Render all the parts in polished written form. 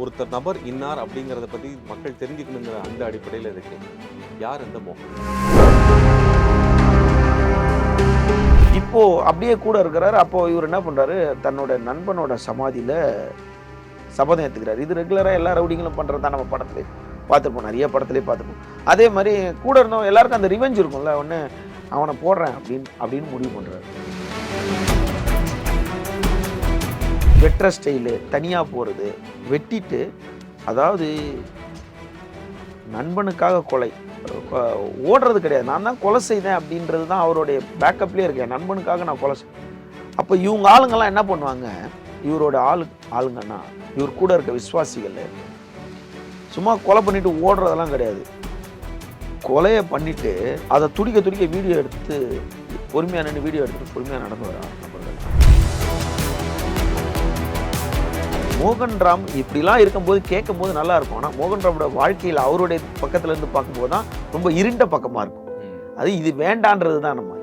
ஒருத்தர் நபர் இன்னார் அப்படிங்கிறத பற்றி மக்கள் தெரிஞ்சுக்கணுங்கிற அந்த அடிப்படையில் இருக்கு. யார் இந்த மோகன்? இப்போ அப்படியே கூட இருக்கிறாரு. அப்போ இவர் என்ன பண்றாரு, தன்னோட நண்பனோட சமாதியில சபதம் ஏத்துக்கிறாரு. இது ரெகுலரா எல்லா ரவுடிங்களும் பண்றதுதான், நம்ம படத்துல பார்த்துருப்போம், நிறைய படத்துலேயே பார்த்துருப்போம். அதே மாதிரி கூட இருந்தவங்க எல்லாருக்கும் அந்த ரிவெஞ்ச் இருக்கும்ல, ஒன்று அவனை போடுறேன் அப்படின்னு முடிவு பண்றாரு. வெட்டுற ஸ்டைலு, தனியாக போகிறது, வெட்டிட்டு, அதாவது நண்பனுக்காக கொலை, ஓடுறது கிடையாது, நான் தான் கொலை செய்தேன் அப்படின்றது தான் அவருடைய பேக்கப்லேயே இருக்கேன். நண்பனுக்காக நான் கொலை செய்வேன். அப்போ இவங்க ஆளுங்கெல்லாம் என்ன பண்ணுவாங்க, இவரோட ஆளுங்கன்னா இவர் கூட இருக்க விசுவாசிகள் சும்மா கொலை பண்ணிட்டு ஓடுறதெல்லாம் கிடையாது. கொலையை பண்ணிட்டு அதை துடிக்க வீடியோ எடுத்து பொறுமையாக நின்று வீடியோ எடுத்துட்டு பொறுமையாக நடந்து வர நபர்கள். மோகன்ராம் இப்படிலாம் இருக்கும்போது கேட்கும்போது நல்லா இருக்கும். ஆனால் மோகன்ராமோட வாழ்க்கையில் அவருடைய பக்கத்துல இருந்து பார்க்கும்போது தான் ரொம்ப இருண்ட பக்கமாக இருக்கும். அது இது வேண்டான்றது தான். நம்ம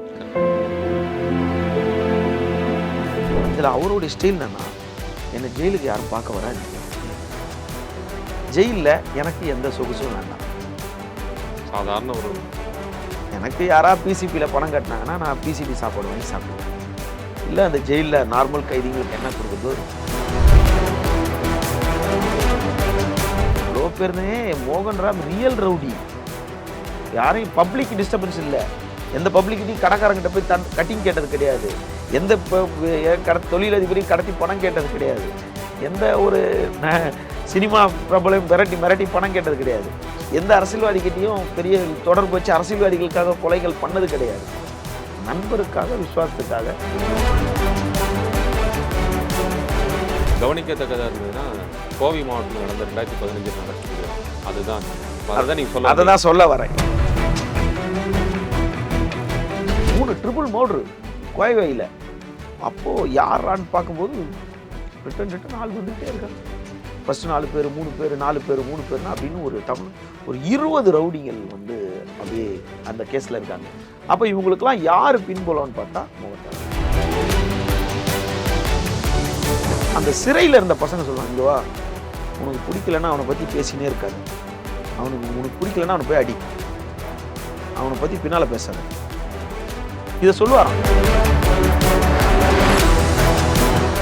இதில் அவருடைய ஸ்டைல் என்னன்னா, என்னை ஜெயிலுக்கு யாரும் பார்க்க வராது, ஜெயிலில் எனக்கு எந்த சொகுசும் வேண்டாம். சாதாரண ஒரு எனக்கு யாராவது பிசிபியில் பணம் கட்டினாங்கன்னா நான் பிசிபி சாப்பாடு வாங்கி சாப்பிடுவேன். இல்லை அந்த ஜெயிலில் நார்மல் கைதிகளுக்கு என்ன கொடுக்குறதோ. இவ்வளோ பேருனே மோகன்ராம் ரியல் ரவுடி. யாரையும் பப்ளிக் டிஸ்டர்பன்ஸ் இல்லை. எந்த பப்ளிக்கிட்டையும் கடைக்காரங்கிட்ட போய் கட்டிங் கேட்டது கிடையாது. எந்த தொழிலதிபரையும் கடத்தி பணம் கேட்டது கிடையாது. எந்த ஒரு சினிமா பிரபலம் மிரட்டி பணம் கேட்டது கிடையாது. எந்த அரசியல்வாதிகிட்டையும் பெரிய தொடர்பு வச்சு அரசியல்வாதிகளுக்காக கொலைகள் பண்ணது கிடையாது. நண்பருக்காக, விசுவாசத்துக்காக. கவனிக்கத்தக்கதாக இருந்ததுன்னா, கோவை மாவட்டத்தில் நடந்த 2015 நடக்கக்கூடிய அதுதான் சொல்ல வரேன். 3 ட்ரிபிள் மோட்ரு கோவையில். அப்போது யாரான்னு பார்க்கும்போது ரிட்டன் ஆள் வந்துகிட்டே இருக்காங்க. ஃபஸ்ட்டு 4 பேர் 3 பேர் 4 பேர் 3 பேர்னா அப்படின்னு ஒரு 20 ரவுடிகள் வந்து அப்படியே அந்த கேஸில் இருக்காங்க. அப்போ இவங்களுக்கெல்லாம் யார் பின்புலம்னு பார்த்தா மோகன்ராம். அந்த சிறையில் இருந்த பசங்க சொல்லுவாங்க, இங்கே வா, உனக்கு பிடிக்கலன்னா அவனை பற்றி பேசினே இருக்காது, உனக்கு பிடிக்கலன்னா அவனை போய் அடி, அவனை பற்றி பின்னால் பேசாத, இதை சொல்லுவாராம்.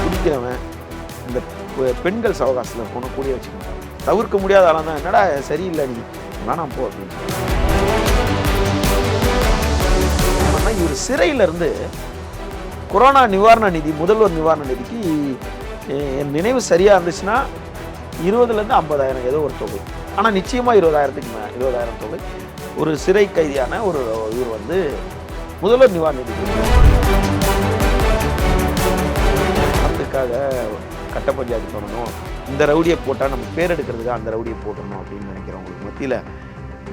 பிடிக்கிறவன் இந்த பெண்கள் சவகாசத்தில் போன கூடிய வச்சுக்கணும், தவிர்க்க முடியாத ஆளாக தான், என்னடா சரியில்லை நீ வேணாம் போ அப்படின்னு. இவர் சிறையிலிருந்து கொரோனா நிவாரண நிதி, முதல்வர் நிவாரண நிதிக்கு என் நினைவு சரியாக இருந்துச்சுன்னா 20,000 to 50,000 ஏதோ ஒரு தொகை, ஆனால் நிச்சயமாக 20,000 தொகை ஒரு சிறை கைதியான ஒரு இவர் வந்து முதல்வர் நிவாரண நிதி. அதுக்காக கட்ட பஞ்சாயத்து பண்ணணும், இந்த ரவுடியை போட்டால் நம்ம பேர் எடுக்கிறதுக்காக அந்த ரவுடியை போட்டணும் அப்படின்னு நினைக்கிறவங்களுக்கு மத்தியில்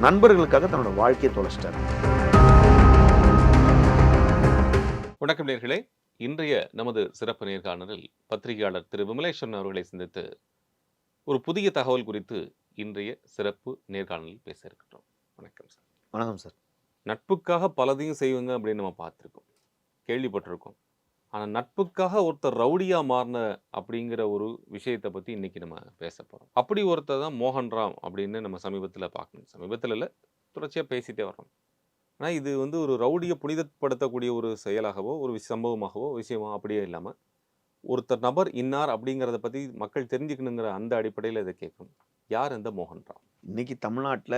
நண்பர்களுக்காக தன்னோட வாழ்க்கையை தொலைச்சிட்டார். வணக்கம் நேயர்களே, இன்றைய நமது சிறப்பு நேர்காணலில் பத்திரிகையாளர் திரு விமலேஸ்வரன் அவர்களை சந்தித்து ஒரு புதிய தகவல் குறித்து இன்றைய சிறப்பு நேர்காணலில் பேச இருக்கின்றோம். வணக்கம் சார். வணக்கம் சார். நட்புக்காக பலதையும் செய்வங்க அப்படின்னு நம்ம பார்த்துருக்கோம், கேள்விப்பட்டிருக்கோம். ஆனால் நட்புக்காக ஒருத்தர் ரவுடியாக மாறின அப்படிங்கிற ஒரு விஷயத்தை பற்றி இன்றைக்கி நம்ம பேச போகிறோம். அப்படி ஒருத்தர் தான் மோகன்ராம் அப்படின்னு நம்ம சமீபத்தில் பார்க்கணும். சமீபத்தில் இல்லை, தொடர்ச்சியாக பேசிகிட்டே வரோம். ஆனால் இது வந்து ஒரு ரவுடியை புனிதப்படுத்தக்கூடிய ஒரு செயலாகவோ ஒரு சம்பவமாகவோ விஷயமோ அப்படியே இல்லாமல் ஒருத்தர் நபர் இன்னார் அப்படிங்கிறத பற்றி மக்கள் தெரிஞ்சுக்கணுங்கிற அந்த அடிப்படையில் இதை கேட்கணும். யார் இந்த மோகன்ராம்? இன்னைக்கு தமிழ்நாட்டில்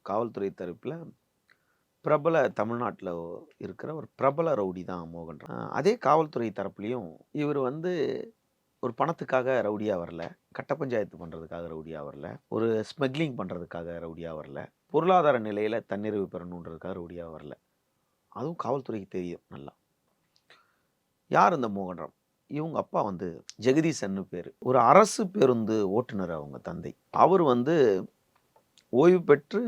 காவல்துறை தரப்பில் பிரபல, தமிழ்நாட்டில் இருக்கிற ஒரு பிரபல ரவுடி தான் மோகன்ராம். அதே காவல்துறை தரப்புலையும் இவர் வந்து ஒரு பணத்துக்காக ரவுடியாக வரல, கட்ட பஞ்சாயத்து பண்ணுறதுக்காக ரவுடியாக வரல, ஒரு ஸ்மக்லிங் பண்ணுறதுக்காக ரவுடியாக வரல, பொருளாதார நிலையில் தன்னிறைவு பெறணுன்றதுக்காக ரவுடியாக வரல. அதுவும் காவல்துறைக்கு தெரியும் நல்லா. யார் இந்த மோகன்ராம்? இவங்க அப்பா வந்து ஜெகதீசன்னு பேர், ஒரு அரசு பேருந்து ஓட்டுநர். அவங்க தந்தை அவர் வந்து ஓய்வு பெற்று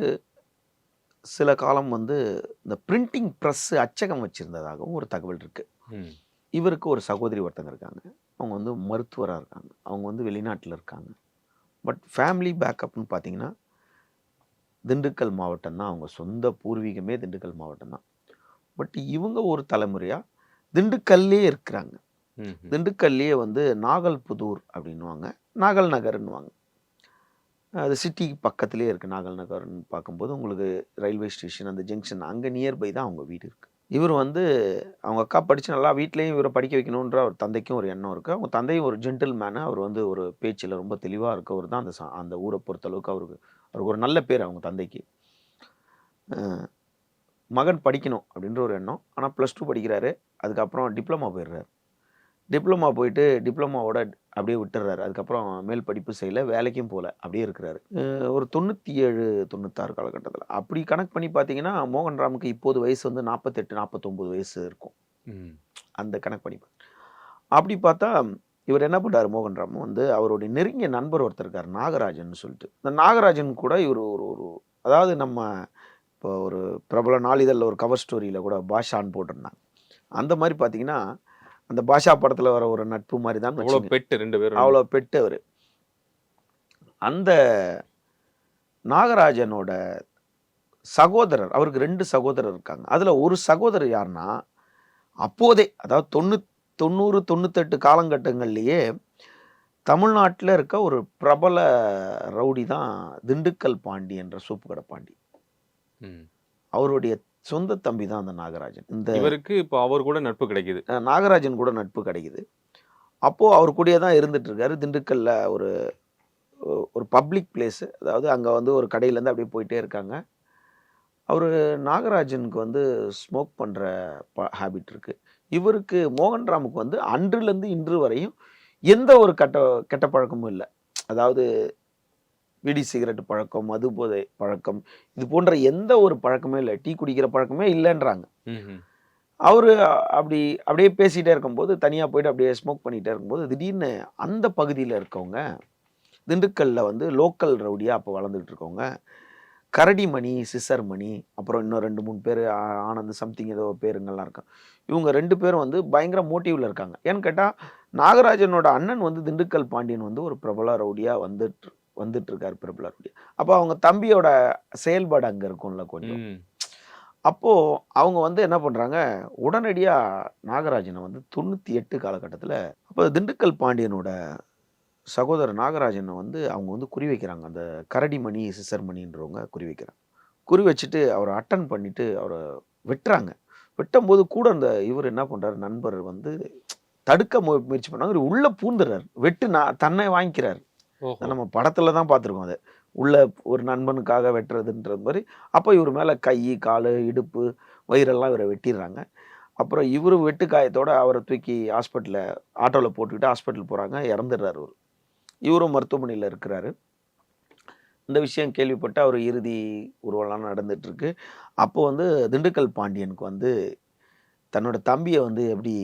சில காலம் வந்து இந்த பிரிண்டிங் ப்ரெஸ் அச்சகம் வச்சுருந்ததாகவும் ஒரு தகவல் இருக்குது. இவருக்கு ஒரு சகோதரி ஒருத்தங்க இருக்காங்க, அவங்க வந்து மருத்துவராக இருக்காங்க, அவங்க வந்து வெளிநாட்டில் இருக்காங்க. பட் ஃபேமிலி பேக்கப்னு பார்த்தீங்கன்னா திண்டுக்கல் மாவட்டம் தான், அவங்க சொந்த பூர்வீகமே திண்டுக்கல் மாவட்டம் தான். பட் இவங்க ஒரு தலைமுறையாக திண்டுக்கல்லே இருக்கிறாங்க. ம்ஹ்ம். திண்டுக்கல்லையே வந்து நாகல்புதூர் அப்படின்னுவாங்க, நாகல் நகர்ன்னுவாங்க. அது சிட்டிக்கு பக்கத்திலேயே இருக்குது. நாகல் நகர்ன்னு பார்க்கும்போது உங்களுக்கு ரயில்வே ஸ்டேஷன் அந்த ஜங்ஷன் அங்கே நியர்பை தான் அவங்க வீடு இருக்குது. இவர் வந்து அவங்க அக்கா படித்து நல்லா வீட்லேயும் இவரை படிக்க வைக்கணுன்ற அவர் தந்தைக்கும் ஒரு எண்ணம் இருக்குது. அவங்க தந்தையும் ஒரு ஜென்டில் மேனு, அவர் வந்து ஒரு பேச்சில் ரொம்ப தெளிவாக இருக்கவர் தான். அந்த ஊரை பொறுத்தளவுக்கு அவருக்கு ஒரு நல்ல பேர் அவங்க தந்தைக்கு. அஹ் மகன் படிக்கணும் அப்படின்ற ஒரு எண்ணம். ஆனால் +2 படிக்கிறாரு. அதுக்கப்புறம் டிப்ளமா போயிடுறாரு. டிப்ளமா போயிட்டு டிப்ளமாவோட அப்படியே விட்டுறாரு. அதுக்கப்புறம் மேல் படிப்பு செய்யல, வேலைக்கும் போகல, அப்படியே இருக்கிறாரு. ஒரு 97, 96 காலகட்டத்தில் அப்படி கணக்கு பண்ணி பார்த்தீங்கன்னா மோகன்ராமுக்கு இப்போது வயசு வந்து 48, 49 வயசு இருக்கும். ம். அந்த கணக்கு பண்ணி அப்படி பார்த்தா இவர் என்ன பண்ணுறாரு, மோகன்ராம் வந்து அவருடைய நெருங்கிய நண்பர் ஒருத்தர் இருக்கார், நாகராஜன் சொல்லிட்டு. இந்த நாகராஜன் கூட இவர் ஒரு ஒரு அதாவது நம்ம இப்போ ஒரு பிரபல நாளிதழில் ஒரு கவர் ஸ்டோரியில் கூட பாஷான்னு போட்டிருந்தாங்க. அந்த மாதிரி பார்த்தீங்கன்னா அந்த பாஷா படத்தில் வர ஒரு நட்பு மாதிரி தான். அவ்வளோ பெட்டு 2 பேரும். அவ்வளோ பெட்டு அவர். அந்த நாகராஜனோட சகோதரர், அவருக்கு 2 சகோதரர் இருக்காங்க. அதில் ஒரு சகோதரர் யாருன்னா, அப்போதே அதாவது 90, 98 காலகட்டங்கள்லேயே தமிழ்நாட்டில் இருக்க ஒரு பிரபல ரவுடி தான் திண்டுக்கல் பாண்டி என்ற சூப்பு கடை பாண்டி. ம். அவருடைய சொந்த தம்பி தான் அந்த நாகராஜன். இந்த இவருக்கு இப்போ அவர் கூட நட்பு கிடைக்குது. நாகராஜன் கூட நட்பு கிடைக்குது. அப்போது அவர் கூடயே தான் இருந்துட்டு இருக்காரு. திண்டுக்கல்ல ஒரு பப்ளிக் பிளேஸு, அதாவது அங்கே வந்து ஒரு கடையிலேருந்து அப்படியே போயிட்டே இருக்காங்க. அவர் நாகராஜனுக்கு வந்து ஸ்மோக் பண்ணுற ஹேபிட் இருக்குது. இவருக்கு மோகன்ராமுக்கு வந்து அன்றிலிருந்து இன்று வரையும் எந்த ஒரு கெட்ட பழக்கமும் இல்லை. அதாவது பீடி சிகரெட் பழக்கம், மது போதை பழக்கம், இது போன்ற எந்த ஒரு பழக்கமே இல்லை. டீ குடிக்கிற பழக்கமே இல்லைன்றாங்க. ம்ஹ்ம். அவர் அப்படியே பேசிகிட்டே இருக்கும்போது, தனியாக போயிட்டு அப்படியே ஸ்மோக் பண்ணிகிட்டே இருக்கும்போது, திடீர்னு அந்த பகுதியில் இருக்கவங்க, திண்டுக்கல்ல வந்து லோக்கல் ரவுடியாக அப்போ வளர்ந்துக்கிட்டு இருக்கவங்க, கரடிமணி, சிசர்மணி, அப்புறம் இன்னும் 2, 3 பேர், ஆனந்த் சம்திங் ஏதோ பேருங்கள்லாம் இருக்காங்க. இவங்க 2 பேரும் வந்து பயங்கர மோட்டிவில் இருக்காங்க. ஏன்னு கேட்டால் நாகராஜனோட அண்ணன் வந்து திண்டுக்கல் பாண்டியன் வந்து ஒரு பிரபல ரவுடியாக வந்துட்டு இருக்காரு, பிரபல ரவுடியா. அப்போ அவங்க தம்பியோட செயல்பாடு அங்கே இருக்கும்ல கொஞ்சம். அப்போது அவங்க வந்து என்ன பண்ணுறாங்க, உடனடியாக நாகராஜனை வந்து 98 காலகட்டத்தில் அப்போ திண்டுக்கல் பாண்டியனோட சகோதரர் நாகராஜனை வந்து அவங்க வந்து குறி வைக்கிறாங்க. அந்த கரடிமணி, சிசர்மணின்றவங்க குறி வைக்கிறாங்க. குறி வச்சுட்டு அவரை அட்டன் பண்ணிவிட்டு அவரை வெட்டுறாங்க. வெட்டும்போது கூட அந்த இவர் என்ன பண்ணுறாரு, நண்பர் வந்து தடுக்க முயற்சி பண்ணாங்க. இவர் உள்ளே பூந்துடுறாரு. தன்னை வாங்கிக்கிறார். நம்ம படத்தில் தான் பார்த்துருக்கோம். அதை உள்ள ஒரு நண்பனுக்காக வெட்டுறதுன்றது மாதிரி. அப்போ இவர் மேலே கை, கால், இடுப்பு, வயிறெல்லாம் இவரை வெட்டிடுறாங்க. அப்புறம் இவர் வெட்டு காயத்தோடு அவரை தூக்கி ஹாஸ்பிட்டலில் ஆட்டோவில் போட்டுக்கிட்டு ஹாஸ்பிட்டல் போகிறாங்க. இறந்துடுறாரு. இவரும் மருத்துவமனையில் இருக்கிறாரு. இந்த விஷயம் கேள்விப்பட்டு அவர் இறுதி ஊர்வலம் நடந்துகிட்ருக்கு. அப்போ வந்து திண்டுக்கல் பாண்டியனுக்கு வந்து தன்னோட தம்பியை வந்து எப்படி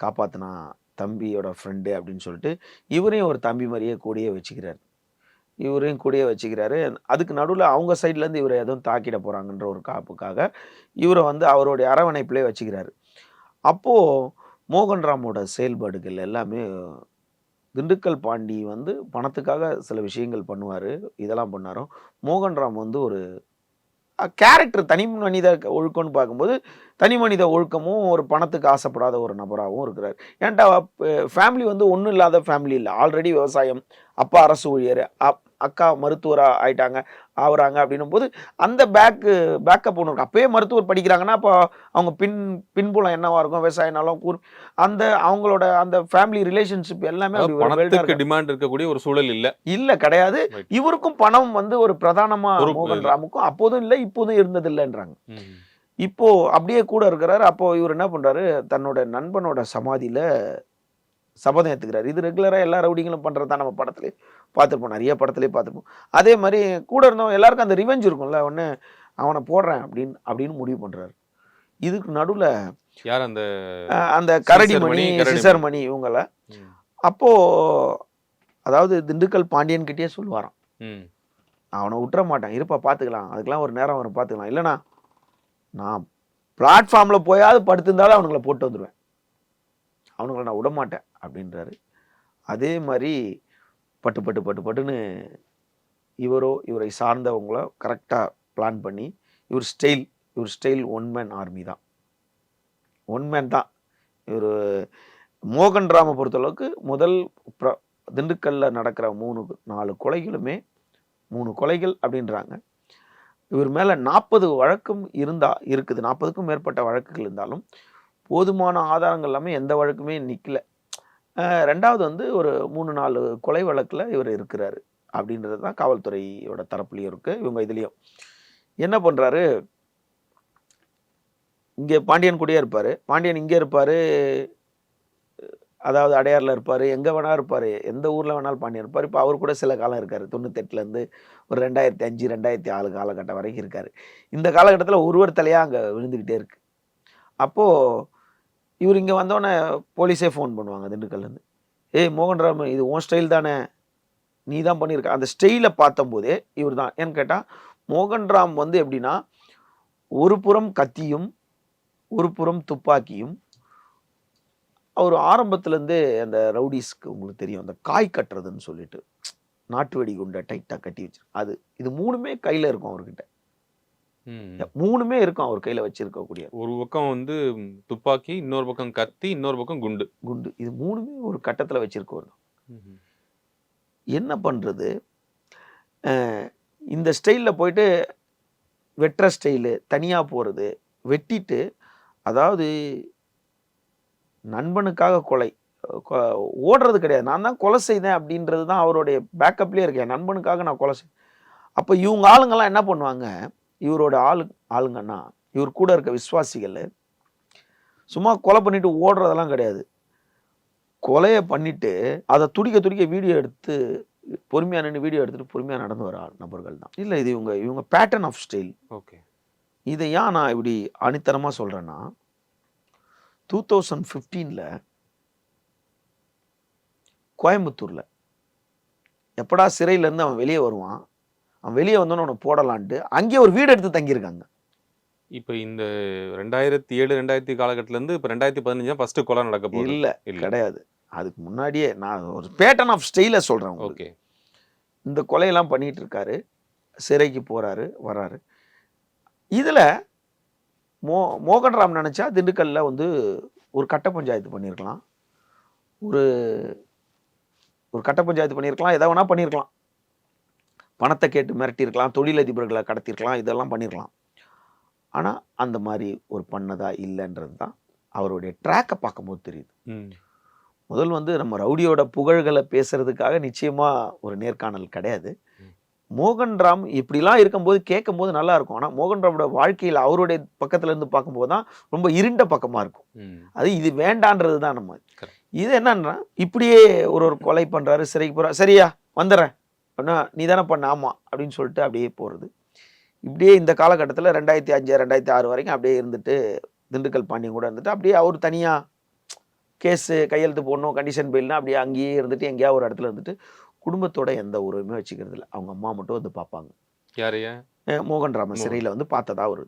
காப்பாற்றினா, தம்பியோட ஃப்ரெண்டு அப்படின்னு சொல்லிட்டு இவரையும் ஒரு தம்பி மாதிரியே கூடயே வச்சுக்கிறாரு. அதுக்கு நடுவில் அவங்க சைட்லேருந்து இவரை எதுவும் தாக்கிட போகிறாங்கன்ற ஒரு காப்புக்காக இவரை வந்து அவருடைய அரவணைப்பிலே வச்சுக்கிறாரு. அப்போது மோகன்ராமோட செயல்பாடுகள் எல்லாமே, திண்டுக்கல் பாண்டி வந்து பணத்துக்காக சில விஷயங்கள் பண்ணுவார், இதெல்லாம் பண்ணாரோ, மோகன்ராம் வந்து ஒரு கேரக்டர், தனி மனித ஒழுக்கம்னு பார்க்கும்போது தனி மனித ஒழுக்கமும் ஒரு பணத்துக்கு ஆசைப்படாத ஒரு நபராகவும் இருக்கிறார். ஏன்டா ஃபேமிலி வந்து ஒன்றும் இல்லாத ஃபேமிலி இல்லை. ஆல்ரெடி விவசாயம், அப்பா அரசு ஊழியர், அக்கா மருத்துவராக ஆயிட்டாங்க அப்படின்னும் போது அந்த பேக்கப் ஒன்று இருக்கும். அப்பயே மருத்துவர் படிக்கிறாங்கன்னா அப்போ அவங்க பின்புலம் என்னவா இருக்கும், விவசாயனாலும் அந்த அவங்களோட அந்த ஃபேமிலி ரிலேஷன்ஷிப் எல்லாமே டிமாண்ட் இருக்கக்கூடிய ஒரு சூழல் இல்லை கிடையாது. இவருக்கும் பணம் வந்து ஒரு பிரதானமா மோகன்ராமுக்கும் அப்போதும் இல்லை, இப்போதும் இருந்தது இல்லைன்றாங்க. இப்போ அப்படியே கூட இருக்கிறாரு. அப்போ இவர் என்ன பண்றாரு, தன்னோட நண்பனோட சமாதியில சபதம் ஏற்றுக்கிறார். இது ரெகுலராக எல்லா ரவுடிங்களும் பண்ணுறது தான். நம்ம படத்துலேயே பார்த்துருப்போம், நிறைய படத்துலேயே பார்த்துருப்போம். அதே மாதிரி கூட இருந்தவங்க எல்லாருக்கும் அந்த ரிவெஞ்ச் இருக்கும்ல, ஒன்று அவனை போடுறேன் அப்படின்னு முடிவு பண்ணுறாரு. இதுக்கு நடுவில் யார் அந்த கரடிமணி, சிசர்மணி இவங்கள அப்போது அதாவது திண்டுக்கல் பாண்டியன்கிட்டயே சொல்லுவாராம், அவனை விட்டுற மாட்டான், இருப்பா பார்த்துக்கலாம், அதுக்கெல்லாம் ஒரு நேரம் வரும் பார்த்துக்கலாம், இல்லைனா நான் பிளாட்ஃபார்மில் போயாவது படுத்திருந்தாலும் அவனுங்களை போட்டு வந்துடுவேன், அவனுங்களை நான் விடமாட்டேன் அப்படின்றாரு. அதே மாதிரி பட்டுன்னு இவரை சார்ந்தவங்கள கரெக்டாக பிளான் பண்ணி இவர் ஸ்டைல் ஒன் மேன் ஆர்மி தான். இவர் மோகன்ராமை பொறுத்தளவுக்கு முதல் திண்டுக்கல்ல நடக்கிற 3-4 கொலைகளுமே 3 கொலைகள் அப்படின்றாங்க. இவர் மேல 40 வழக்கும் இருக்குது. 40க்கும் மேற்பட்ட வழக்குகள் இருந்தாலும் போதுமான ஆதாரங்கள் எல்லாமே எந்த வழக்குமே நிக்கல. 2வது வந்து ஒரு 3-4 கொலை வழக்குல இவர் இருக்கிறாரு அப்படின்றது தான் காவல்துறையோட தரப்புலையும் இருக்கு. இவங்க இதுலயும் என்ன பண்றாரு, இங்கே பாண்டியன் கூடயே இருப்பாரு. பாண்டியன் இங்கே இருப்பாரு, அதாவது அடையாறில் இருப்பார், எங்கே வேணா இருப்பார், எந்த ஊரில் வேணாலும் பாண்டியன் இருப்பார். இப்போ அவர் கூட சில காலம் இருக்கார். 98லேருந்து ஒரு 2005 2006 காலகட்டம் வரைக்கும் இருக்கார். இந்த காலகட்டத்தில் ஒருவர் தலையாக அங்கே விழுந்துக்கிட்டே இருக்கு. அப்போது இவர் இங்கே வந்தோடனே போலீஸே ஃபோன் பண்ணுவாங்க திண்டுக்கல்லேருந்து. ஏய் மோகன்ராம், இது உன் ஸ்டைல் தானே, நீ தான் பண்ணியிருக்க. அந்த ஸ்டைலை பார்த்தம்போதே இவர் தான். ஏன்னு கேட்டால் மோகன்ராம் வந்து எப்படின்னா, ஒரு புறம் கத்தியும் ஒரு புறம் துப்பாக்கியும். அவர் ஆரம்பத்துலேருந்தே அந்த ரவுடிஸ்க்கு உங்களுக்கு தெரியும், அந்த காய் கட்டுறதுன்னு சொல்லிட்டு நாட்டு வெடி குண்டை டைட்டாக கட்டி வச்சு அது இது 3மே கையில் இருக்கும் அவர்கிட்ட. 3மே இருக்கும் அவர் கையில் வச்சிருக்கக்கூடிய. ஒரு பக்கம் வந்து துப்பாக்கி, இன்னொரு பக்கம் கத்தி, இன்னொரு பக்கம் குண்டு. இது 3மே ஒரு கட்டத்தில் வச்சிருக்கவர். என்ன பண்ணுறது, இந்த ஸ்டைலில் போயிட்டு வெட்டுற ஸ்டைலு, தனியாக போகிறது, வெட்டிட்டு, அதாவது நண்பனுக்காக கொலை, ஓடுறது கிடையாது, நான் தான் கொலை செய்தேன் அப்படின்றது தான் அவருடைய பேக்கப்லேயே இருக்கேன். நண்பனுக்காக நான் கொலை செய்தேன். அப்போ இவங்க ஆளுங்கெல்லாம் என்ன பண்ணுவாங்க, இவரோட ஆளுங்கன்னா இவர் கூட இருக்க விசுவாசிகள் சும்மா கொலை பண்ணிட்டு ஓடுறதெல்லாம் கிடையாது. கொலையை பண்ணிட்டு அதை துடிக்க வீடியோ எடுத்து பொறுமையாக நின்று வீடியோ எடுத்துட்டு பொறுமையாக நடந்து வர நபர்கள் தான். இல்லை, இது இவங்க பேட்டர்ன் ஆஃப் ஸ்டைல். ஓகே, இதை ஏன் நான் இப்படி அணித்தரமாக சொல்கிறேன்னா, 2015 கோயம்புத்தூரில் எப்படா சிறையிலேருந்து அவன் வெளியே வருவான், அவன் வெளியே வந்தோன்னு அவனை போடலான்ட்டு அங்கேயே ஒரு வீடு எடுத்து தங்கியிருக்காங்க. இப்போ இந்த 2007 2000 காலகட்டத்திலேருந்து இப்போ 2015 ஃபர்ஸ்ட் கொலை நடக்க போகுது. இல்லை கிடையாது, அதுக்கு முன்னாடியே நான் ஒரு பேட்டர்ன் ஆஃப் ஸ்டைலை சொல்கிறேன். ஓகே, இந்த கொலையெல்லாம் பண்ணிட்டு இருக்காரு, சிறைக்கு போகிறாரு வர்றாரு. இதில் மோகன்ராம் நினச்சா திண்டுக்கல்ல வந்து ஒரு கட்ட பஞ்சாயத்து பண்ணியிருக்கலாம், ஒரு கட்ட பஞ்சாயத்து பண்ணியிருக்கலாம், எதை வேணால் பண்ணியிருக்கலாம். பணத்தை கேட்டு மிரட்டியிருக்கலாம், தொழிலதிபர்களை கடத்திருக்கலாம், இதெல்லாம் பண்ணியிருக்கலாம். ஆனால் அந்த மாதிரி ஒரு பண்ணதா இல்லைன்றது தான் அவருடைய ட்ராக்கை பார்க்கும்போது தெரியுது. முதல் வந்து நம்ம ரவுடியோட புகழ்களை பேசுறதுக்காக நிச்சயமாக ஒரு நேர்காணல் கிடையாது. மோகன்ராம் இப்படிலாம் இருக்கும்போது கேட்கும்போது நல்லா இருக்கும். ஆனால் மோகன்ராமோட வாழ்க்கையில் அவருடைய பக்கத்துல இருந்து பார்க்கும்போது தான் ரொம்ப இருண்ட பக்கமாக இருக்கும். அது இது வேண்டான்றது தான் நம்ம. இது என்னன்னா, இப்படியே ஒரு கொலை பண்ணுறாரு, சிறைக்கு போகிறார், சரியா வந்துடுறேன் அப்படின்னா நீ தானே பண்ண, ஆமாம் அப்படின்னு சொல்லிட்டு அப்படியே போகிறது. இப்படியே இந்த காலகட்டத்தில் 2005 2006 வரைக்கும் அப்படியே இருந்துட்டு திண்டுக்கல் பாண்டியன் கூட இருந்துட்டு அப்படியே அவர் தனியாக கேஸு கையெழுத்து போடணும், கண்டிஷன் பெயில்னா அப்படியே அங்கேயே இருந்துட்டு எங்கேயாவது ஒரு இடத்துல இருந்துட்டு குடும்பத்தோட எந்த உறவுமே வச்சுக்கிறது இல்லை. அவங்க அம்மா மட்டும் வந்து பார்ப்பாங்க. யாரையா? மோகன்ராமன் சிறையில் வந்து பார்த்ததா ஒரு.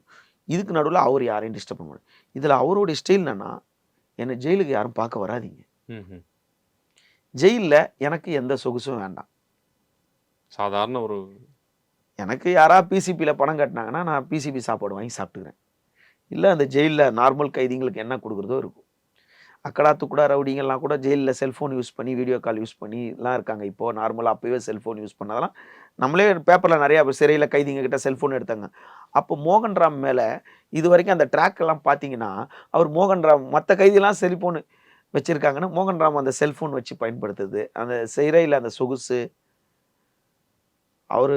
இதுக்கு நடுவில் அவர் யாரையும் டிஸ்டர்ப் பண்ண முடியும். இதில் அவருடைய ஸ்டைல் என்னன்னா, என்னை ஜெயிலுக்கு யாரும் பார்க்க வராதிங்க, ஜெயிலில் எனக்கு எந்த சொகுசும் வேண்டாம். சாதாரண ஒரு எனக்கு யாராவது பிசிபியில் பணம் கட்டினாங்கன்னா நான் பிசிபி சாப்பாடு வாங்கி சாப்பிட்டுக்கிறேன். இல்லை அந்த ஜெயிலில் நார்மல் கைதிங்களுக்கு என்ன கொடுக்குறதோ இருக்கும். அக்கடா துக்குடா ரவுடிங்கெல்லாம் கூட ஜெயிலில் செல்ஃபோன் யூஸ் பண்ணி வீடியோ கால் யூஸ் பண்ணிலாம் இருக்காங்க. இப்போது நார்மலாக அப்போவே செல்ஃபோன் யூஸ் பண்ணதெல்லாம் நம்மளே பேப்பரில் நிறையா சிறையில் கைதிங்க கிட்ட செல்ஃபோன் எடுத்தாங்க. அப்போ மோகன்ராம் மேலே இது வரைக்கும் அந்த ட்ராக்கெல்லாம் பார்த்தீங்கன்னா, அவர் மோகன்ராம் மற்ற கைதியெல்லாம் செல்ஃபோன் வச்சுருக்காங்கன்னா மோகன்ராம் அந்த செல்ஃபோன் வச்சு பயன்படுத்துது. அந்த சிறையில் அந்த சொகுசு, அவர்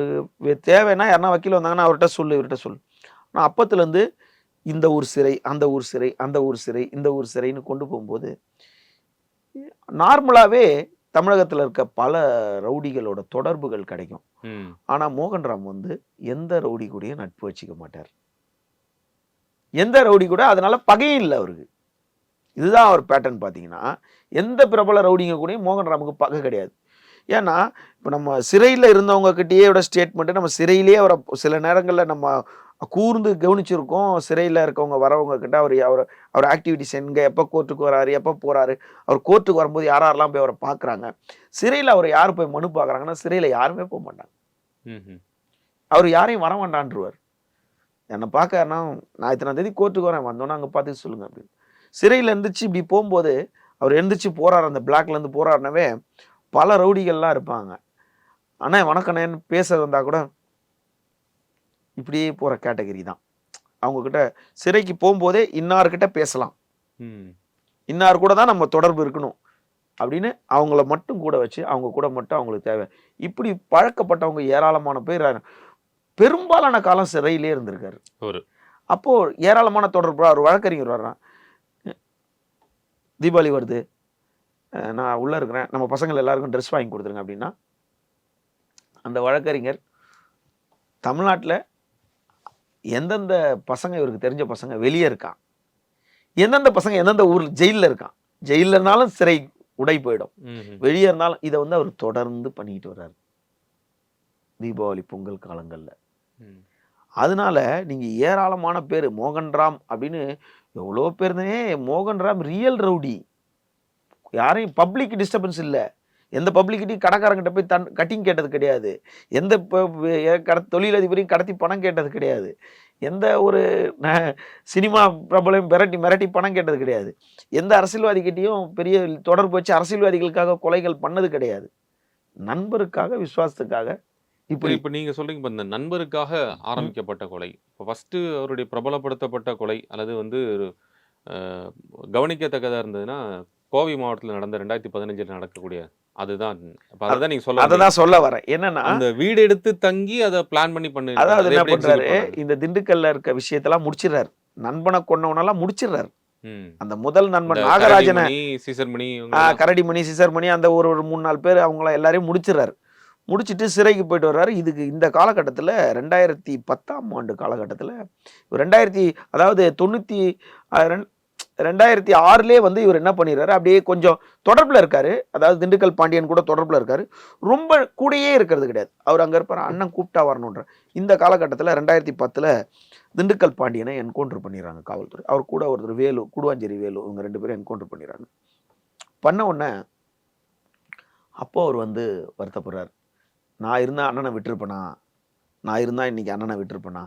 தேவைன்னா யாருன்னா வக்கீல் வந்தாங்கன்னா அவர்கிட்ட சொல்லு இவர்கிட்ட சொல்லு. ஆனால் அப்பத்துலேருந்து இந்த ஊர் சிறை, அந்த ஊர் சிறை, அந்த ஊர் சிறை, இந்த ஊர் சிறைன்னு கொண்டு போகும்போது நார்மலாகவே தமிழகத்தில் இருக்க பல ரவுடிகளோட தொடர்புகள் கிடைக்கும். ஆனால் மோகன்ராம் வந்து எந்த ரவுடி கூடயும் நட்பு வச்சுக்க மாட்டார், எந்த ரவுடி கூட அதனால பகையும் இல்லை அவருக்கு. இதுதான் அவர் பேட்டர்ன். பார்த்தீங்கன்னா எந்த பிரபல ரவுடிங்க கூடயும் மோகன்ராமுக்கு பகை கிடையாது. ஏன்னா இப்போ நம்ம சிறையில் இருந்தவங்க கிட்டேயோட ஸ்டேட்மெண்ட்டு நம்ம சிறையிலேயே அவரை சில நேரங்களில் நம்ம கூர்ந்து கவனிச்சிருக்கோம். சிறையில் இருக்கவங்க வரவங்க கிட்ட அவர் ஆக்டிவிட்டிஸ் எங்கே, எப்போ கோர்ட்டுக்கு வராரு, எப்போ போகிறாரு, அவர் கோர்ட்டுக்கு வரும்போது யாரெல்லாம் போய் அவரை பார்க்குறாங்க. சிறையில் அவர் யார் போய் மனு பார்க்குறாங்கன்னா சிறையில் யாருமே போக மாட்டாங்க. அவர் யாரையும் வர வேண்டான்ருவார். என்னை பார்க்கறனா நான் இத்தனை தேதி கோர்ட்டுக்கு வரேன், வந்தோன்னா அங்கே பார்த்து சொல்லுங்க அப்படின்னு. சிறையில் இருந்துச்சு இப்படி போகும்போது அவர் எந்திரிச்சு போறாரு, அந்த பிளாக்லேருந்து போறாருனாவே பல ரவுடிகள்லாம் இருப்பாங்க. அண்ணே வணக்கண்ணேன்னு பேச வந்தா கூட இப்படியே போகிற கேட்டகரி தான். அவங்கக்கிட்ட சிறைக்கு போகும்போதே இன்னார்கிட்ட பேசலாம், இன்னார் கூட தான் நம்ம தொடர்பு இருக்கணும் அப்படின்னு அவங்கள மட்டும் கூட வச்சு அவங்க கூட மட்டும் அவங்களுக்கு தேவை. இப்படி பழக்கப்பட்டவங்க ஏராளமான பேர் பெரும்பாலான காலம் சிறையிலே இருந்திருக்காரு. அப்போ ஏராளமான தொடர்பு. அவர் வழக்கறிஞர் வர்றான், தீபாவளி வருது, நான் உள்ளே இருக்கிறேன், நம்ம பசங்கள் எல்லாருக்கும் ட்ரெஸ் வாங்கி கொடுத்துருங்க அப்படின்னா, அந்த வழக்கறிஞர் தமிழ்நாட்டில் எந்தெந்த பசங்க இவருக்கு தெரிஞ்ச பசங்க வெளியே இருக்கான், எந்தெந்த பசங்க எந்தெந்த ஊரில் ஜெயிலில் இருக்கான், ஜெயிலில் இருந்தாலும் சிறை உடை போயிடும், வெளியே இருந்தாலும் இதை வந்து அவர் தொடர்ந்து பண்ணிக்கிட்டு வர்றாரு தீபாவளி பொங்கல் காலங்களில். அதனால நீங்கள் ஏராளமான பேர் மோகன்ராம் அப்படின்னு எவ்வளோ பேருந்தே மோகன்ராம் ரியல் ரவுடி. யாரையும் பப்ளிக் டிஸ்டர்பன்ஸ் இல்லை, எந்த பப்ளிக்கிட்டையும் கடைக்காரங்கிட்ட போய் கட்டிங் கேட்டது கிடையாது, எந்த தொழிலதிபரையும் கடத்தி பணம் கேட்டது கிடையாது, எந்த ஒரு சினிமா பிரபலம் மிரட்டி பணம் கேட்டது கிடையாது, எந்த அரசியல்வாதிகிட்டையும் பெரிய தொடர்பு வச்சு அரசியல்வாதிகளுக்காக கொலைகள் பண்ணது கிடையாது. நண்பருக்காக, விசுவாசத்துக்காக. இப்போ நீங்க சொல்றீங்க, இப்போ இந்த நண்பருக்காக ஆரம்பிக்கப்பட்ட கொலை, இப்போ ஃபர்ஸ்ட் அவருடைய பிரபலப்படுத்தப்பட்ட கொலை அல்லது வந்து கவனிக்கத்தக்கதா இருந்ததுன்னா கோவை மாவட்டத்தில் நடந்த 2015 நடக்கக்கூடிய அதுதான். அதுதான் நீங்க சொல்ல அதான் சொல்ல வரேன். என்னன்னா அந்த வீடு எடுத்து தங்கி அதை பிளான் பண்ணி பண்ணு. அதாவது என்ன பண்றாரு, இந்த திண்டுக்கல்ல இருக்க விஷயத்தெல்லாம் முடிச்சிடறாரு, நண்பனை கொன்னவனெல்லாம் முடிச்சிடறாரு. அந்த முதல் நண்பன் நாகராஜனை, கரடிமணி, சிசர்மணி, அந்த ஒரு 3-4 பேர் அவங்கள எல்லாரையும் முடிச்சிடறாரு. முடிச்சுட்டு சிறைக்கு போயிட்டு வர்றாரு. இதுக்கு இந்த காலகட்டத்தில் 2010ஆம் ஆண்டு காலகட்டத்தில் 2006 வந்து இவர் என்ன பண்ணிடுறாரு, அப்படியே கொஞ்சம் தொடர்பில் இருக்காரு. அதாவது திண்டுக்கல் பாண்டியன் கூட தொடர்பில் இருக்காரு, ரொம்ப கூடயே இருக்கிறது கிடையாது. அவர் அங்கே இருப்பார், அண்ணன் கூப்பிட்டா வரணுன்ற. இந்த காலகட்டத்தில் 2010 திண்டுக்கல் பாண்டியனை என்கவுண்டர் பண்ணிடுறாங்க காவல்துறை. அவர் கூட ஒருத்தர் வேலு, குடுவாஞ்சேரி வேலு, இவங்க 2 பேரும் என்கவுண்டர் பண்ணிடுறாங்க. பண்ண உடனே அப்போ அவர் வந்து வருத்தப்படுறார், நான் இருந்தால் அண்ணனை விட்டுருப்பேனா, நான் இருந்தால் இன்றைக்கி அண்ணனை விட்டுருப்பேனா,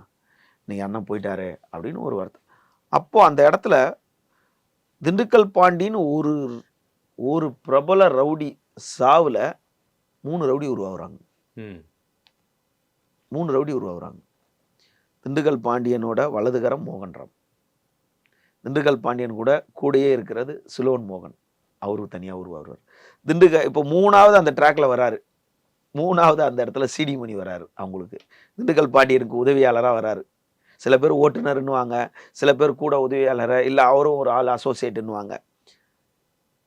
இன்றைக்கி அண்ணன் போயிட்டாரு அப்படின்னு ஒரு வருத்தம். அப்போது அந்த இடத்துல திண்டுக்கல் பாண்டின்னு ஒரு பிரபல ரவுடி சாவில் 3 ரவுடி உருவாகுறாங்க. 3 ரவுடி உருவாகுறாங்க. திண்டுக்கல் பாண்டியனோட வலதுகரம் மோகன்ராம், திண்டுக்கல் பாண்டியன் கூடயே இருக்கிறது சிலோன் மோகன், அவருக்கு தனியாக உருவாகுறார். இப்போ 3வது அந்த ட்ராக்ல வராரு, 3வது அந்த இடத்துல சிடி மணி வராரு. அவங்களுக்கு திண்டுக்கல் பாண்டியனுக்கு உதவியாளராக வராரு. சில பேர் ஓட்டுநர்னுவாங்க, சில பேர் கூட உதவியாளரை, இல்லை அவரும் ஒரு ஆள் அசோசியேட்டுன்னுவாங்க.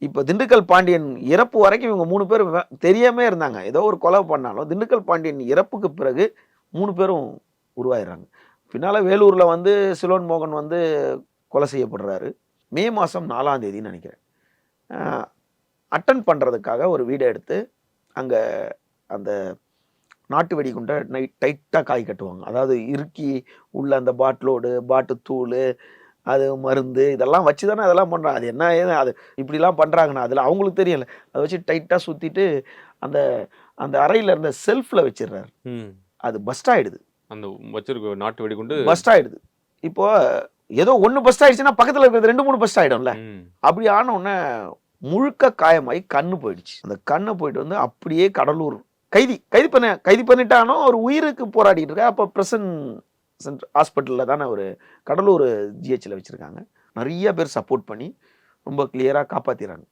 இப்போ திண்டுக்கல் பாண்டியன் இறப்பு வரைக்கும் இவங்க 3 பேர் தெரியாமே இருந்தாங்க. ஏதோ ஒரு கொலை பண்ணாலும் திண்டுக்கல் பாண்டியன் இறப்புக்கு பிறகு 3 பேரும் உருவாயிடுறாங்க. பின்னால் வேலூரில் வந்து சிலோன் மோகன் வந்து கொலை செய்யப்படுறாரு. மே மாதம் 4ஆம் தேதின்னு நினைக்கிறேன். அட்டன் பண்ணுறதுக்காக ஒரு வீடை எடுத்து அங்கே அந்த நாட்டு வெடிகுண்டை டைட்டாக காய் கட்டுவாங்க. அதாவது இறுக்கி உள்ள அந்த பாட்டிலோடு, பாட்டு தூள், அது மருந்து, இதெல்லாம் வச்சு தானே அதெல்லாம் பண்ணுறாங்க. அது என்ன ஏது அது இப்படிலாம் பண்ணுறாங்கண்ணா அதில் அவங்களுக்கு தெரியல. அதை வச்சு டைட்டாக சுற்றிட்டு அந்த அந்த அறையில் இருந்த செல்ஃபில் வச்சிடுறாரு. அது பஸ்ட் ஆகிடுது. அந்த வச்சிருக்க நாட்டு வெடிகுண்டு பஸ்ட் ஆகிடுது. இப்போ ஏதோ ஒன்று பஸ்ட் ஆகிடுச்சுன்னா பக்கத்தில் இருக்கிறது 2-3 பஸ்ட் ஆகிடும்ல. அப்படி ஆனவுடனே முழுக்க காயமாகி கண்ணு போயிடுச்சு. அந்த கண்ணை போயிட்டு வந்து அப்படியே கடலூர் கைது பண்ணிட்டானோ ஒரு உயிருக்கு போராடிட்டு இருக்க. அப்போ பிரசன்ட் ஹாஸ்பிட்டலில் தானே ஒரு கடலூர் ஜிஹெச்சில் வச்சுருக்காங்க. நிறைய பேர் சப்போர்ட் பண்ணி ரொம்ப கிளியராக காப்பாற்றிடுறாங்க.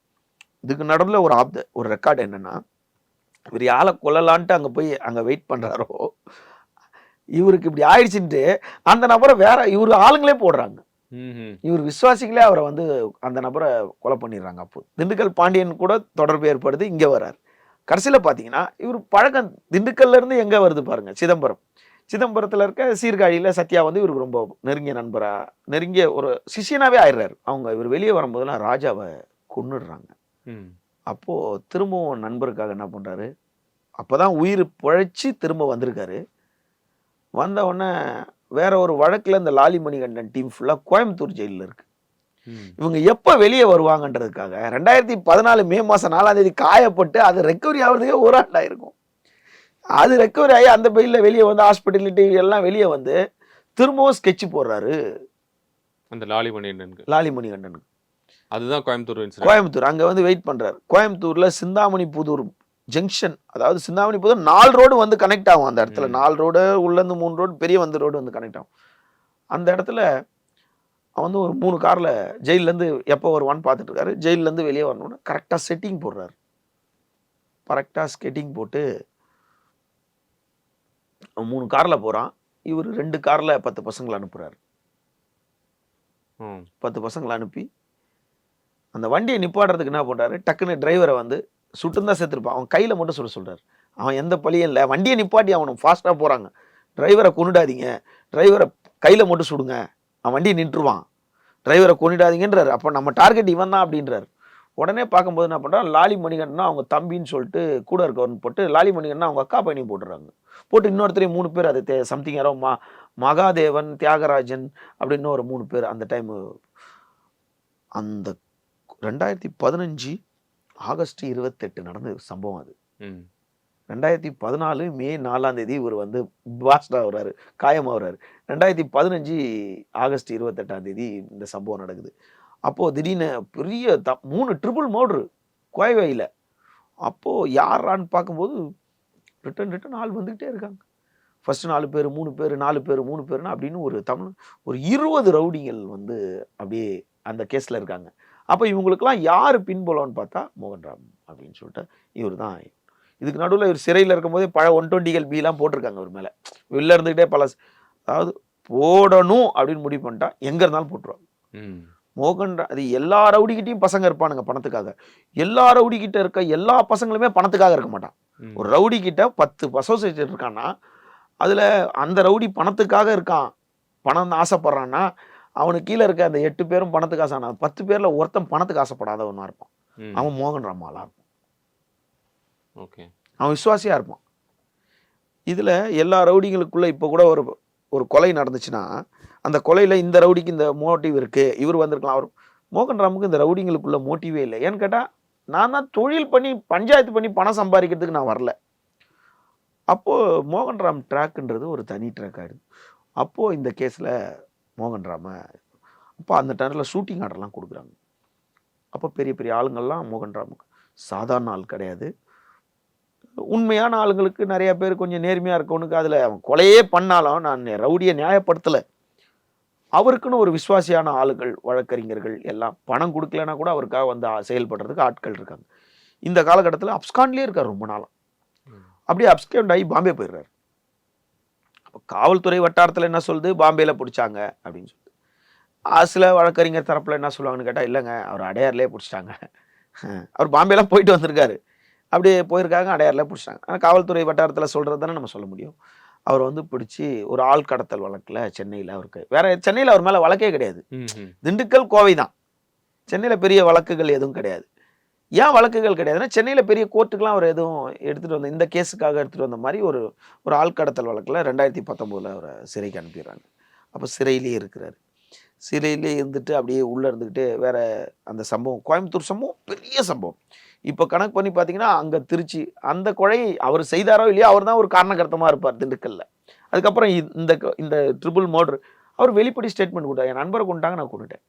இதுக்கு நடுவில் ஒரு ரெக்கார்டு என்னென்னா, இவர் யாரை கொல்லலான்ட்டு அங்கே போய் அங்கே வெயிட் பண்ணுறாரோ, இவருக்கு இப்படி ஆயிடுச்சுன்ட்டு அந்த நபரை வேற இவர் ஆளுங்களே போடுறாங்க. இவர் விசுவாசிகளே அவரை வந்து அந்த நபரை கொலை பண்ணிடுறாங்க. அப்போ திண்டுக்கல் பாண்டியன் கூட தொடர்பு ஏற்படுது, இங்கே வர்றார். கடைசியில் பார்த்தீங்கன்னா இவர் பழக்கம் திண்டுக்கல்ல இருந்து எங்கே வருது பாருங்க, சிதம்பரத்தில் இருக்க சீர்காழியில் சத்யா வந்து இவருக்கு ரொம்ப நெருங்கிய நண்பராக, நெருங்கிய ஒரு சிஷியனாகவே ஆயிடுறாரு. இவர் வெளியே வரும்போதெல்லாம் ராஜாவை கொன்னுடுறாங்க. அப்போது திரும்பவும் நண்பருக்காக என்ன பண்ணுறாரு, அப்போ தான் உயிர் பிழைச்சி திரும்ப வந்திருக்காரு. வந்த உடனே வேற ஒரு வழக்கில் இந்த லாலி மணிகண்டன் டீம் ஃபுல்லாக கோயம்புத்தூர் ஜெயிலில் இருக்கு. இவங்க எப்போ வெளியே வருவாங்கன்றதுக்காக 2014 மே மாதம் 4ஆம் தேதி காயப்பட்டு அது ரெக்கவரி ஆகிறதுக்கே ஒரு ஆண்டாக இருக்கும். அது ரெக்கவரி ஆகி அந்த பெயிலில் வெளியே வந்து ஹாஸ்பிட்டலிட்டி எல்லாம் வெளியே வந்து திரும்பவும் ஸ்கெட்ச் போடுறாரு அந்த லாலி மணிகண்டனுக்கு. அதுதான் கோயம்புத்தூர் இன்சிடென்ட். கோயம்புத்தூர் அங்கே வந்து வெயிட் பண்ணுறாரு. கோயம்புத்தூரில் சிந்தாமணி புதூர் ஜங்ஷன், அதாவது சிந்தாமணி புதூர் 4 ரோடு வந்து கனெக்ட் ஆகும் அந்த இடத்துல. 4 ரோடு உள்ளேருந்து 3 ரோடு, பெரிய வந்து ரோடு வந்து கனெக்ட் ஆகும். அந்த இடத்துல அவன் வந்து ஒரு 3 காரில் ஜெயிலேருந்து எப்போ வருவான்னு பார்த்துட்டு இருக்காரு. ஜெயிலேருந்து வெளியே வரணும்னு கரெக்டாக செட்டிங் போடுறாரு. கரெக்டாக ஸ்கெட்டிங் போட்டு 3 காரில் போகிறான். இவர் 2 காரில் 10 பசங்களை அனுப்புகிறாரு. 10 பசங்களை அனுப்பி அந்த வண்டியை நிப்பாடுறதுக்கு என்ன பண்ணுறாரு, டக்குன்னு டிரைவரை வந்து சுட்டுந்தான் செத்துருப்பான், அவன் கையில் மட்டும் சுட சொல்கிறார். அவன் எந்த பழியும் இல்லை, வண்டியை நிப்பாட்டி அவனும் ஃபாஸ்ட்டாக போகிறாங்க. டிரைவரை கொண்டுடாதீங்க, டிரைவரை கையில் மட்டும் சுடுங்க, அவன் வண்டியை நின்றுவான், டிரைவரை கொண்டுடாதீங்கன்றாரு. அப்போ நம்ம டார்கெட் இவன் தான் அப்படின்றாரு. உடனே பார்க்கும்போது என்ன பண்ணுறான், லாலி மணிகண்டனா அவங்க தம்பின்னு சொல்லிட்டு கூட இருக்கவர்னு போட்டு, லாலி மணிகண்டனா அவங்க அக்கா பையனையும் போட்டுறாங்க. போட்டு இன்னொருத்தரையும் 3 பேர், அது சம்திங் யாரோ மகாதேவன், தியாகராஜன் அப்படின்னு ஒரு 3 பேர். அந்த டைமு அந்த 2015 ஆகஸ்ட் 28 நடந்த சம்பவம் அது. 2014 மே 4ஆம் தேதி இவர் வந்து பிளாஸ்ட் ஆகுறாரு, காயமாகறாரு. 2015 ஆகஸ்ட் 28ஆம் தேதி இந்த சம்பவம் நடக்குது. அப்போது திடீர்னு பெரிய 3 ட்ரிபிள் மர்டரு கோயவையில். அப்போது யாரான்னு பார்க்கும்போது ரிட்டன் ஆள் வந்துக்கிட்டே இருக்காங்க. ஃபஸ்ட்டு 4 பேர் 3 பேர் 4 பேர் 3 பேர்னா அப்படின்னு ஒரு 20 ரவுடிகள் வந்து அப்படியே அந்த கேஸில் இருக்காங்க. அப்போ இவங்களுக்கெல்லாம் யார் பின்புலம்னு பார்த்தா மோகன்ராம் அப்படின்னு சொல்லிட்டு இவர் தான். இதுக்கு நடுவில் இவர் சிறையில் இருக்கும்போதே 120 பிலாம் போட்டிருக்காங்க அவர் மேலே. வெளில இருந்துக்கிட்டே அதாவது போடணும் அப்படின்னு முடிவு பண்ணிட்டா எங்கே இருந்தாலும் போட்டுருவாங்க. மோகன்ராம் அது எல்லா ரவுடிக்கிட்டையும் பசங்க இருப்பானுங்க பணத்துக்காக. எல்லா ரவுடிக்கிட்ட இருக்க எல்லா பசங்களுமே பணத்துக்காக இருக்க மாட்டான். ஒரு ரவுடி கிட்ட 10 அசோசியேட் இருக்கான்னா அதில் அந்த ரவுடி பணத்துக்காக இருக்கான், பணம் ஆசைப்படுறான்னா அவனுக்கு கீழே இருக்க அந்த 8 பேரும் பணத்துக்கு ஆசை. 10 பேரில் ஒருத்தன் பணத்துக்கு ஆசைப்படாதவனா இருப்பான். அவன் மோகன்ராம் ஆளா இருப்பான். ஓகே, அவன் விசுவாசியாக இருப்பான். இதில் எல்லா ரவுடிங்களுக்குள்ளே இப்போ கூட ஒரு கொலை நடந்துச்சுன்னா அந்த கொலையில் இந்த ரவுடிக்கு இந்த மோட்டிவ் இருக்குது, இவர் வந்திருக்கலாம். அவர் மோகன்ராமுக்கு இந்த ரவுடிங்களுக்குள்ள மோட்டிவே இல்லை. ஏன்னு கேட்டால் நான் தான் தொழில் பண்ணி பஞ்சாயத்து பண்ணி பணம் சம்பாதிக்கிறதுக்கு நான் வரல. அப்போது மோகன்ராம் ட்ராக்குன்றது ஒரு தனி ட்ராக் ஆகிடுது. அப்போது இந்த கேஸில் மோகன்ராமை அப்போ அந்த டைமில் ஷூட்டிங் ஆர்டர்லாம் கொடுக்குறாங்க. அப்போ பெரிய பெரிய ஆளுங்கள்லாம் மோகன்ராமுக்கு சாதாரண ஆள் கிடையாது. உண்மையான ஆளுங்களுக்கு நிறைய பேர் கொஞ்சம் நேர்மையாக இருக்கவனுக்கு அதில் அவன் கொலையே பண்ணாலும் நான் ரவுடியை நியாயப்படுத்தலை. அவருக்குன்னு ஒரு விசுவாசியான ஆளுகள், வழக்கறிஞர்கள் எல்லாம் பணம் கொடுக்கலன்னா கூட அவருக்காக வந்து செயல்படுறதுக்கு ஆட்கள் இருக்காங்க. இந்த காலகட்டத்தில் அப்ஸ்கான்லேயே இருக்கார் ரொம்ப நாளாக. அப்படியே அப்ஸ்காண்ட் ஆகி பாம்பே போயிடுறாரு. அப்போ காவல்துறை வட்டாரத்தில் என்ன சொல்லுது, பாம்பேயில் பிடிச்சாங்க அப்படின்னு சொல்லுது. சில வழக்கறிஞர் தரப்பில் என்ன சொல்லுவாங்கன்னு கேட்டால், இல்லைங்க அவர் அடையார்லேயே பிடிச்சிட்டாங்க, அவர் பாம்பேலாம் போயிட்டு வந்திருக்காரு, அப்படியே போயிருக்காங்க, அடையாரில் பிடிச்சிட்டாங்க. ஆனால் காவல்துறை வட்டாரத்தில் சொல்கிறது தானே நம்ம சொல்ல முடியும். அவர் வந்து பிடிச்சி ஒரு ஆள் கடத்தல் வழக்கில் சென்னையில் அவருக்கு வேற சென்னையில் அவர் மேலே வழக்கே கிடையாது. திண்டுக்கல், கோவை தான். சென்னையில் பெரிய வழக்குகள் எதுவும் கிடையாது. ஏன் வழக்குகள் கிடையாதுன்னா சென்னையில் பெரிய கோர்ட்டுக்கெலாம் அவர் எதுவும் எடுத்துகிட்டு வந்த இந்த கேஸுக்காக எடுத்துகிட்டு வந்த மாதிரி ஒரு ஆள் கடத்தல் வழக்கில் 2019 அவரை சிறைக்கு அனுப்பிடுறாங்க. அப்போ சிறையிலே இருக்கிறாரு. சிறையிலே இருந்துட்டு அப்படியே உள்ளே இருந்துக்கிட்டு வேற அந்த சம்பவம், கோயம்புத்தூர் சம்பவம் பெரிய சம்பவம். இப்போ கணக்கு பண்ணி பார்த்தீங்கன்னா அங்கே திருச்சி அந்த கொலை அவர் செய்தாரோ இல்லையோ அவர் தான் ஒரு காரணகர்த்தமாக இருப்பார் திண்டுக்கல்ல. அதுக்கப்புறம் இந்த ட்ரிபிள் மர்டர் அவர் வெளிப்படி ஸ்டேட்மெண்ட் கொடுத்தார், என் நண்பரை கொண்டுட்டாங்க, நான் கொண்டுட்டேன்.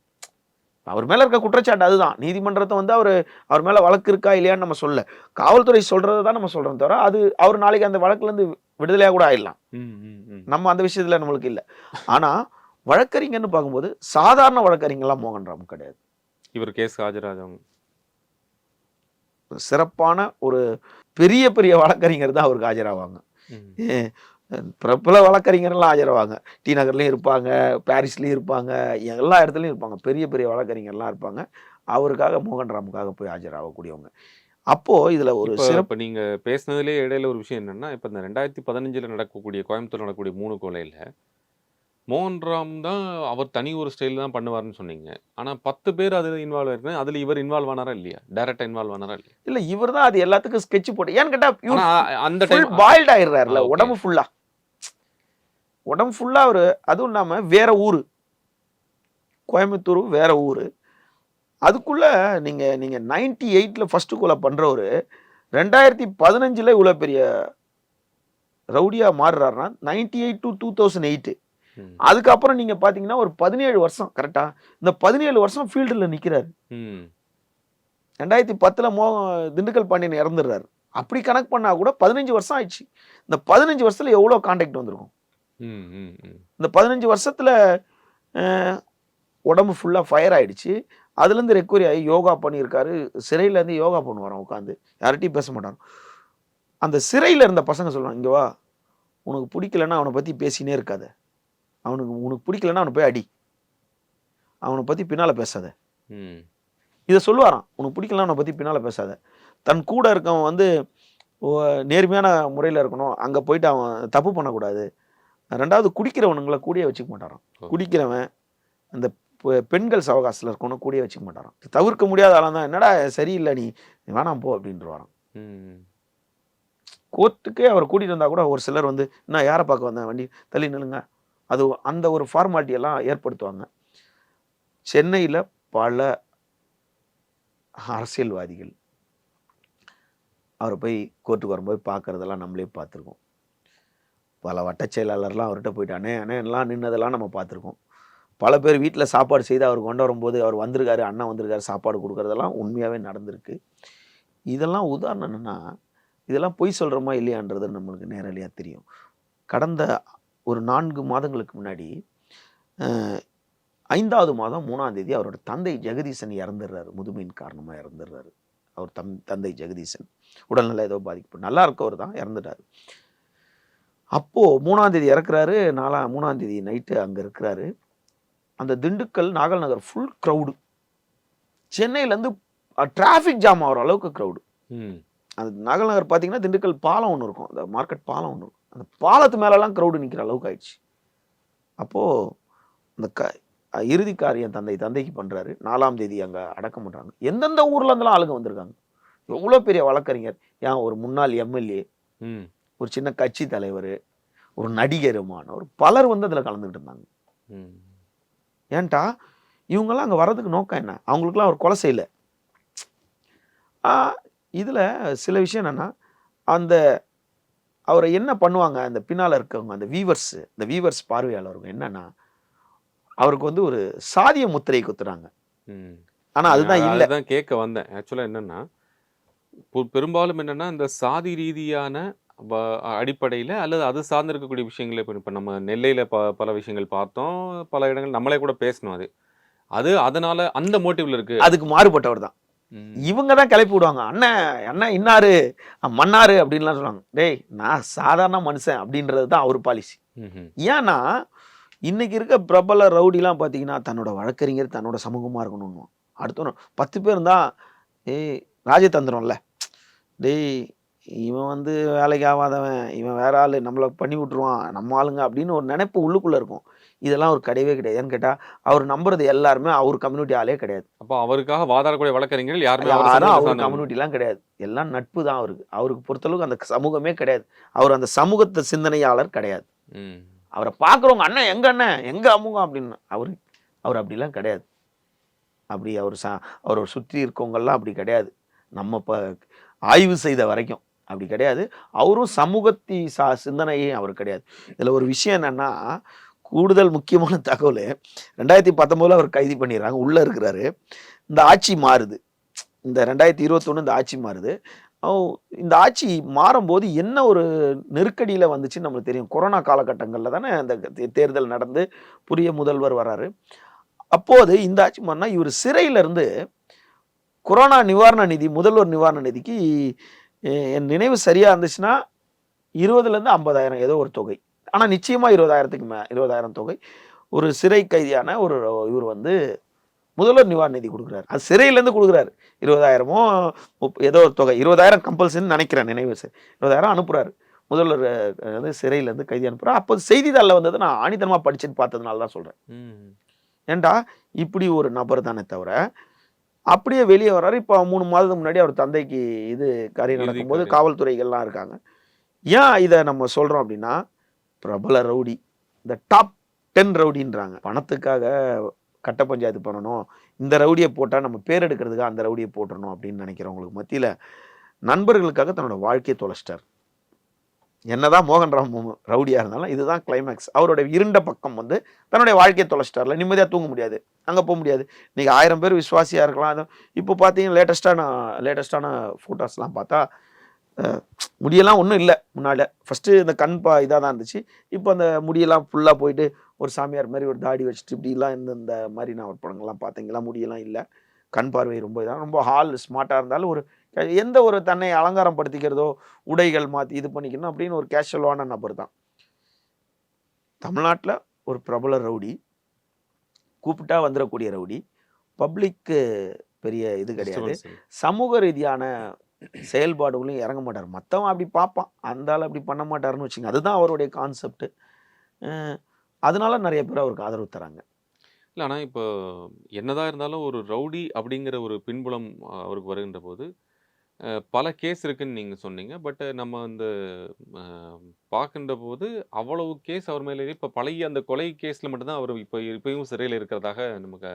அவர் மேலே இருக்க குற்றச்சாட்டு அதுதான். நீதிமன்றத்தை வந்து அவர் மேலே வழக்கு இருக்கா இல்லையான்னு நம்ம சொல்ல, காவல்துறை சொல்கிறத தான் நம்ம சொல்கிறோம் தவிர அது அவர் நாளைக்கு அந்த வழக்குலேருந்து விடுதலையாக கூட ஆயிடலாம். நம்ம அந்த விஷயத்தில் நம்மளுக்கு இல்லை. ஆனால் வழக்கறிஞர்னு பார்க்கும்போது சாதாரண வழக்கறிஞர்லாம் மோகன்ராம் கிடையாது. இவர் கேஸ் ஆஜராஜவங்க சிறப்பான ஒரு பெரிய பெரிய வழக்கறிஞர் தான் அவருக்கு ஆஜராவாங்க. பிரபல வழக்கறிஞர்லாம் ஆஜராவாங்க. டி நகர்லையும் இருப்பாங்க, பாரிஸ்லையும் இருப்பாங்க, எல்லா இடத்துலையும் இருப்பாங்க. பெரிய பெரிய வழக்கறிஞர்லாம் இருப்பாங்க. அவருக்காக மோகன்ராமுக்காக போய் ஆஜராகக்கூடியவங்க. அப்போது இதில் ஒரு சிறப்பு நீங்கள் பேசுனதுலேயே இடையில ஒரு விஷயம் என்னென்னா, இப்போ இந்த 2015 நடக்கக்கூடிய கோயம்புத்தூர் நடக்கக்கூடிய 3 கொலையில் மோகன்ராம் தான் அவர் தனி ஒரு ஸ்டைல் தான் பண்ணுவார்னு சொன்னீங்க. ஆனால் 10 பேர் அதில் இன்வால்வ் ஆயிருக்குன்னா அதில் இவர் இன்வால்வ் ஆனாரா இல்லையா? டைரக்டாக இன்வால்வ் ஆனாரா இல்லையா? இல்லை, இவர் தான் அது எல்லாத்துக்கும் ஸ்கெட்ச் போட்டு. ஏன்னு கேட்டால் அந்த டைம் பாயில்ட் ஆயிடுறாருல உடம்பு ஃபுல்லாக அவர். அதுவும் இல்லாமல் வேற ஊர், கோயம்புத்தூர் வேற ஊர். அதுக்குள்ளே நீங்கள் 98 ஃபர்ஸ்ட் கொலை பண்ணுறவர் 2015 இவ்வளோ பெரிய ரவுடியாக மாறுறாருன்னா 98 to 2008 ம். அதுக்கப்புறம் நீங்க பாத்தீங்கன்னா ஒரு 17 வருஷம் கரெக்டா, இந்த 17 வருஷம் ஃபீல்டுல நிக்கிறாரு. ம். 2010ல திண்டுக்கல் பாண்டியன் இறந்துடுறாரு. அப்படி கணக்கு பண்ணா கூட 15 வருஷம் ஆயிடுச்சு. இந்த 15 வருஷத்துல எவ்வளவு கான்டாக்ட் வந்திருக்கும்? ம். ம். ம். இந்த 15 வருஷத்துல அஹ், உடம்பு ஃபுல்லா ஃபயர் ஆயிடுச்சு. அதுல இருந்து ரெக்கவரி ஆகி யோகா பண்ணியிருக்காரு. சிறையில இருந்து யோகா பண்ணுவாராம் உட்காந்து, யார்கிட்டயும் பேச மாட்டாராம். அந்த சிறையில இருந்த பசங்க சொல்லுவாங்க, இங்க வா, உனக்கு பிடிக்கலன்னா அவனை பத்தி பேசினே இருக்காத, உனக்கு பிடிக்கலன்னா அவனை போய் அடி, அவனை பத்தி பின்னால பேசாத. ம். இதை சொல்லுவாராம், உனக்கு பிடிக்கலன்னா அவனை பத்தி பின்னால பேசாத. தன் கூட இருக்கவன் வந்து நேர்மையான முறையில் இருக்கணும், அங்கே போயிட்டு அவன் தப்பு பண்ணக்கூடாது. ரெண்டாவது குடிக்கிறவனுங்களை கூடயே வச்சுக்க மாட்டாராம். குடிக்கிறவன் அந்த பெண்கள் சவகாசத்தில் இருக்கணும் கூடயே வச்சுக்க மாட்டாராம். தவிர்க்க முடியாத ஆளாக தான், என்னடா சரியில்லை நீ வேணாம் போ அப்படின்றவாராம். கோர்ட்டுக்கே அவர் கூட்டிகிட்டு வந்தால் கூட ஒரு சிலர் வந்து, நான் யாரை பார்க்க வந்தேன், வண்டி தள்ளி நில்லுங்க, அது அந்த ஒரு ஃபார்மாலிட்டி எல்லாம் ஏற்படுத்துவாங்க. சென்னையில் பல அரசியல்வாதிகள் அவரை போய் கோர்ட்டுக்கு வரும்போது பார்க்குறதெல்லாம் நம்மளே பார்த்துருக்கோம். பல வட்டச் செயலாளர்லாம் அவர்கிட்ட போயிட்டு அண்ணே அண்ணேலாம் நின்னதெல்லாம் நம்ம பார்த்துருக்கோம். பல பேர் வீட்டில் சாப்பாடு செய்து அவர் கொண்டு வரும்போது அவர் வந்திருக்காரு, அண்ணன் வந்திருக்காரு, சாப்பாடு கொடுக்குறதெல்லாம் உண்மையாகவே நடந்திருக்கு. இதெல்லாம் உதாரணம் என்னென்னா, இதெல்லாம் பொய் சொல்கிறோமா இல்லையான்றது நம்மளுக்கு நேரடியாக தெரியும். கடந்த ஒரு 4 மாதங்களுக்கு முன்னாடி 5வது மாதம் 3ஆம் தேதி அவரோட தந்தை ஜெகதீசன் இறந்துடுறாரு. முதுமையின் காரணமாக இறந்துடுறாரு. அவர் தந்தை ஜெகதீசன் உடல்நிலை ஏதோ பாதிப்பு, நல்லா இருக்கவர் தான், இறந்துட்டார். அப்போது 3ஆம் தேதி இறக்குறாரு. 3ஆம் தேதி நைட்டு அங்கே இருக்கிறாரு. அந்த திண்டுக்கல் நாகல் நகர் ஃபுல் க்ரௌடு. சென்னையிலேருந்து டிராஃபிக் ஜாம் ஆகிற அளவுக்கு க்ரௌடு. அந்த நாகல் நகர் பார்த்தீங்கன்னா திண்டுக்கல் பாலம் ஒன்று இருக்கும், அந்த மார்க்கெட் பாலம் ஒன்று இருக்கும், அந்த பாலத்து மேலெல்லாம் க்ரௌடு நிற்கிற அளவுக்கு ஆயிடுச்சு. அப்போது அந்த இறுதி காரியம் தந்தைக்கு பண்ணுறாரு. 4ஆம் தேதி அங்கே அடக்கம் பண்ணுறாங்க. எந்தெந்த ஊர்ல இருந்தெல்லாம் ஆளுங்க வந்திருக்காங்க. எவ்வளோ பெரிய வழக்கறிஞர், ஒரு முன்னாள் எம்எல்ஏ, ஒரு சின்ன கட்சி தலைவர், ஒரு நடிகருமான ஒரு பலர் வந்து அதில் கலந்துக்கிட்டு இருந்தாங்க. ஏன்டா இவங்கெல்லாம் அங்கே வர்றதுக்கு நோக்கம் என்ன? அவங்களுக்குலாம் அவர் கொலை செய்யலை. இதில் சில விஷயம் என்னென்னா, அந்த அவரை என்ன பண்ணுவாங்க அந்த பின்னால் இருக்கவங்க, அந்த வீவர்ஸ் பார்வையாளர்கள் என்னன்னா, அவருக்கு வந்து ஒரு சாதிய முத்திரை குத்துறாங்க. ஆனா அதுதான் இல்லை தான் கேட்க வந்தேன். ஆக்சுவலாக என்னன்னா, பெரும்பாலும் என்னன்னா இந்த சாதி ரீதியான அடிப்படையில் அல்லது அது சார்ந்து இருக்கக்கூடிய விஷயங்கள், இப்போ நம்ம நெல்லையில் பல விஷயங்கள் பார்த்தோம், பல இடங்கள் நம்மளே கூட பேசணும். அது அதனால அந்த மோட்டிவ்ல இருக்கு. அதுக்கு மாறுபட்டவர் தான். இவங்க தான் கிளப்பி விடுவாங்க, அண்ணன் இன்னாரு மன்னாரு அப்படின்லாம் சொல்லுவாங்க. டேய், நான் சாதாரண மனுஷன் அப்படின்றது தான் அவர் பாலிசி. ஏன்னா இன்னைக்கு இருக்க பிரபல ரவுடிலாம் பார்த்தீங்கன்னா, தன்னோட வழக்கறிஞர் தன்னோட சமூகமாக இருக்கணும்னு அடுத்த 10 பேர் தான், ராஜதந்திரம்ல, டேய் இவன் வந்து வேலைக்கு ஆகாதவன், இவன் வேற ஆள், நம்மளை பண்ணி விட்டுருவான், நம்ம ஆளுங்க அப்படின்னு ஒரு நினைப்பு உள்ளுக்குள்ளே இருக்கும். இதெல்லாம் ஒரு கிடையவே கிடையாது. ஏன்னு கேட்டால் அவர் நம்புறது எல்லாருமே அவர் கம்யூனிட்டி ஆளே கிடையாது. அப்போ அவருக்காக வாதாடக்கூடிய வழக்கறிஞர்கள் யாரும் அவர் கம்யூனிட்டிலாம் கிடையாது. எல்லாம் நட்பு தான் அவருக்கு பொறுத்தளவுக்கு அந்த சமூகமே கிடையாது. அவர் அந்த சமூகத்தை சிந்தனையாளர் கிடையாது. அவரை பார்க்குறவங்க அண்ணன் எங்க அமுகம் அப்படின்னு, அவர் அப்படிலாம் கிடையாது. அப்படி அவர் சுற்றி இருக்கவங்கெல்லாம் அப்படி கிடையாது. நம்ம இப்போ ஆய்வு செய்த வரைக்கும் அப்படி கிடையாது. அவரும் சமூகத்தி சிந்தனையே அவர் கிடையாது. இதில் ஒரு விஷயம் என்னன்னா, கூடுதல் முக்கியமான தகவல், 2019 அவர் கைது பண்ணிடுறாங்க, உள்ளே இருக்கிறாரு. இந்த ஆட்சி மாறுது, இந்த 2021 இந்த ஆட்சி மாறுது. இந்த ஆட்சி மாறும்போது என்ன ஒரு நெருக்கடியில் வந்துச்சுன்னு நம்மளுக்கு தெரியும். கொரோனா காலகட்டங்களில் தானே அந்த தேர்தல் நடந்து புதிய முதல்வர் வராரு. அப்போது இந்த ஆட்சி மாறினா இவர் சிறையிலேருந்து கொரோனா நிவாரண நிதி, முதல்வர் நிவாரண நிதிக்கு என் நினைவு சரியாக இருந்துச்சுன்னா 20,000 to 50,000 ஏதோ ஒரு தொகை, ஆனால் நிச்சயமாக 20,000 தொகை ஒரு சிறை கைதியான இவர் வந்து முதல்வர் நிவாரண நிதி கொடுக்குறாரு. அது சிறையிலேருந்து கொடுக்குறாரு. 20,000மோ ஏதோ ஒரு தொகை, 20,000 கம்பல்சரின்னு நினைக்கிறேன், நினைவு சரி, 20,000 அனுப்புகிறாரு. முதல்வர் வந்து சிறையிலேருந்து கைதி அனுப்புகிறார். அப்போ செய்தித்தாளில் வந்தது நான் ஆணித்தனமாக படிச்சுன்னு பார்த்ததுனால தான் சொல்கிறேன். ஏண்டா இப்படி ஒரு நபர் தானே தவிர, அப்படியே வெளியே வர்றாரு. இப்போ 3 மாதத்துக்கு முன்னாடி அவர் தந்தைக்கு காரியம் நடக்கும்போது காவல்துறைகள்லாம் இருக்காங்க. ஏன் இதை நம்ம சொல்கிறோம் அப்படின்னா, பிரபல ரவுடி, இந்த டாப் 10 ரவுடின்றாங்க. பணத்துக்காக கட்ட பஞ்சாயத்து பண்ணணும், இந்த ரவுடியை போட்டால் நம்ம பேர் எடுக்கிறதுக்காக அந்த ரவுடியை போட்டுறணும் அப்படின்னு நினைக்கிறவங்களுக்கு மத்தியில் நண்பர்களுக்காக தன்னோட வாழ்க்கையை தொலைச்சிட்டார். என்னதான் மோகன் ராம் ரவுடியா இருந்தாலும் இதுதான் கிளைமேக்ஸ். அவருடைய இருண்ட பக்கம் வந்து தன்னுடைய வாழ்க்கையை தொலைச்சிட்டார்ல, நிம்மதியா தூங்க முடியாது, அங்க போக முடியாது. இன்னைக்கு 1000 பேர் விசுவாசியா இருக்கலாம். இப்போ பார்த்தீங்கன்னா லேட்டஸ்டான ஃபோட்டோஸ்லாம் பார்த்தா முடியெல்லாம் ஒன்றும் இல்லை. முன்னாடி ஃபஸ்ட்டு இந்த கண் இதாக தான் இருந்துச்சு. இப்போ அந்த முடியெல்லாம் ஃபுல்லாக போயிட்டு ஒரு சாமியார் மாதிரி ஒரு தாடி வச்சுட்டு இப்படிலாம் இந்த மாதிரி நான் ஒரு படங்கள்லாம் பார்த்தீங்களா, முடியெல்லாம் இல்லை. கண் பார்வை ரொம்ப இதாக ரொம்ப ஸ்மார்ட்டாக இருந்தாலும் ஒரு எந்த ஒரு தன்னை அலங்காரம் படுத்திக்கிறதோ உடைகள் மாற்றி இது பண்ணிக்கணும் அப்படின்னு ஒரு கேஷுவலான நபர் தான். தமிழ்நாட்டில் ஒரு பிரபல ரவுடி, கூப்பிட்டா வந்துடக்கூடிய ரவுடி, பப்ளிக்கு பெரிய இது கிடையாது, சமூக ரீதியான செயல்பாடுகளையும் இறங்க மாட்டார். மற்றவன் அப்படி பார்ப்பான், அந்த ஆள் அப்படி பண்ண மாட்டாருன்னு வச்சுங்க. அதுதான் அவருடைய கான்செப்ட். அதனால நிறைய பேர் அவருக்கு ஆதரவு தராங்க. இல்லை, ஆனால் இப்போ என்னதான் இருந்தாலும் ஒரு ரவுடி அப்படிங்கிற ஒரு பின்புலம் அவருக்கு வருகின்ற போது பல கேஸ் இருக்குன்னு நீங்கள் சொன்னீங்க. பட் நம்ம இந்த பார்க்கின்ற போது அவ்வளவு கேஸ் அவர் மேலே இப்போ பழைய அந்த கொலை கேஸில் மட்டும்தான் அவர் இப்பயும் சிறையில் இருக்கிறதாக நமக்கு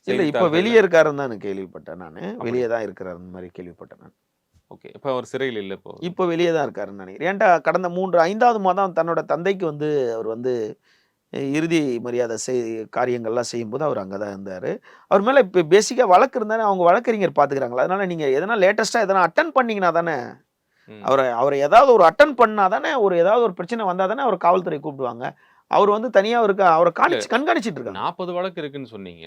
இல்லை, இப்போ வெளியே இருக்காருன்னு தான் கேள்விப்பட்டேன். நான் வெளியே தான் இருக்கிறார் மாதிரி கேள்விப்பட்டேன் நான். ஓகே, இப்போ அவர் சிறையில் இல்லை, இப்போ வெளியே தான் இருக்காருன்னு நினைக்கிறேன். ஏன்டா கடந்த 5வது மாதம் தன்னோட தந்தைக்கு வந்து அவர் வந்து இறுதி மரியாதை காரியங்கள்லாம் செய்யும்போது அவர் அங்கே தான் இருந்தார். அவர் மேலே இப்போ பேசிக்காக வழக்கு இருந்தானே அவங்க வழக்கறிஞர் பார்த்துக்கிறாங்களா. அதனால் நீங்கள் எதனா லேட்டஸ்ட்டாக எதனா அட்டன் பண்ணிங்கன்னா தானே அவரை ஏதாவது ஒரு அட்டன் பண்ணால் தானே ஏதாவது ஒரு பிரச்சனை வந்தால் தானே அவர் காவல்துறை கூப்பிடுவாங்க. அவர் வந்து தனியாக அவரை கண்காணிச்சிட்டு இருக்காங்க. 40 வழக்கு இருக்குன்னு சொன்னீங்க.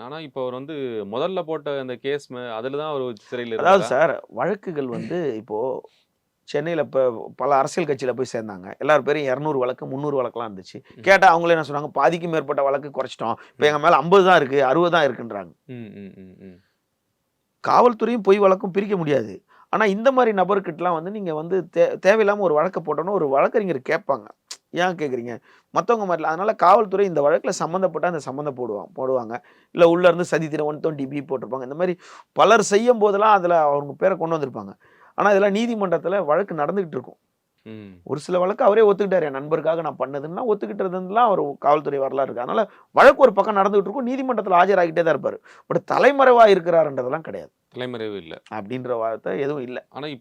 ஆனால் இப்போ அவர் வந்து முதல்ல போட்ட அந்த கேஸ் அதில் தான் அவர் சிறையில். அதாவது சார், வழக்குகள் வந்து இப்போது சென்னையில் இப்போ பல அரசியல் கட்சியில் போய் சேர்ந்தாங்க. எல்லாரும் பேரும் 200 வழக்கு 300 வழக்கெல்லாம் இருந்துச்சு. கேட்டால் அவங்களே என்ன சொன்னாங்க, பாதிக்கு மேற்பட்ட வழக்கு குறைச்சிட்டோம், இப்போ எங்கள் மேலே 50 தான் இருக்குது, 60 தான் இருக்குன்றாங்க. காவல்துறையும் பொய் வழக்கும் பிரிக்க முடியாது. ஆனால் இந்த மாதிரி நபர்கிட்டலாம் வந்து நீங்கள் வந்து தேவையில்லாமல் ஒரு வழக்கை போட்டோன்னா ஒரு வழக்கறிஞர் கேட்பாங்க, ஏன் கேட்குறீங்க மற்றவங்க மாதிரில. அதனால காவல்துறை இந்த வழக்கில் சம்மந்தப்பட்டால் அந்த சம்மந்தம் போடுவாங்க. இல்லை உள்ளேருந்து சதி தினம் 120B போட்டிருப்பாங்க. இந்த மாதிரி பலர் செய்யும் போதெல்லாம் அதில் அவங்க பேரை கொண்டு வந்திருப்பாங்க. ஆனால் இதெல்லாம் நீதிமன்றத்தில் வழக்கு நடந்துகிட்டு இருக்கும். ஒரு சில வழக்கு அவரே ஒத்துக்கிட்டார், என் நண்பருக்காக நான் பண்ணதுன்னா ஒத்துக்கிட்டதுலாம் அவர் காவல்துறை வரலாறு இருக்கு. அதனால வழக்கு ஒரு பக்கம் நடந்துகிட்டு இருக்கும், நீதிமன்றத்தில் ஆஜராகிட்டே தான் இருப்பார். பட் தலைமறைவாக இருக்கிறாருன்றதெல்லாம் கிடையாது. தலைமறைவு இல்லை அப்படின்ற வார்த்தை எதுவும் இல்லை. ஆனால்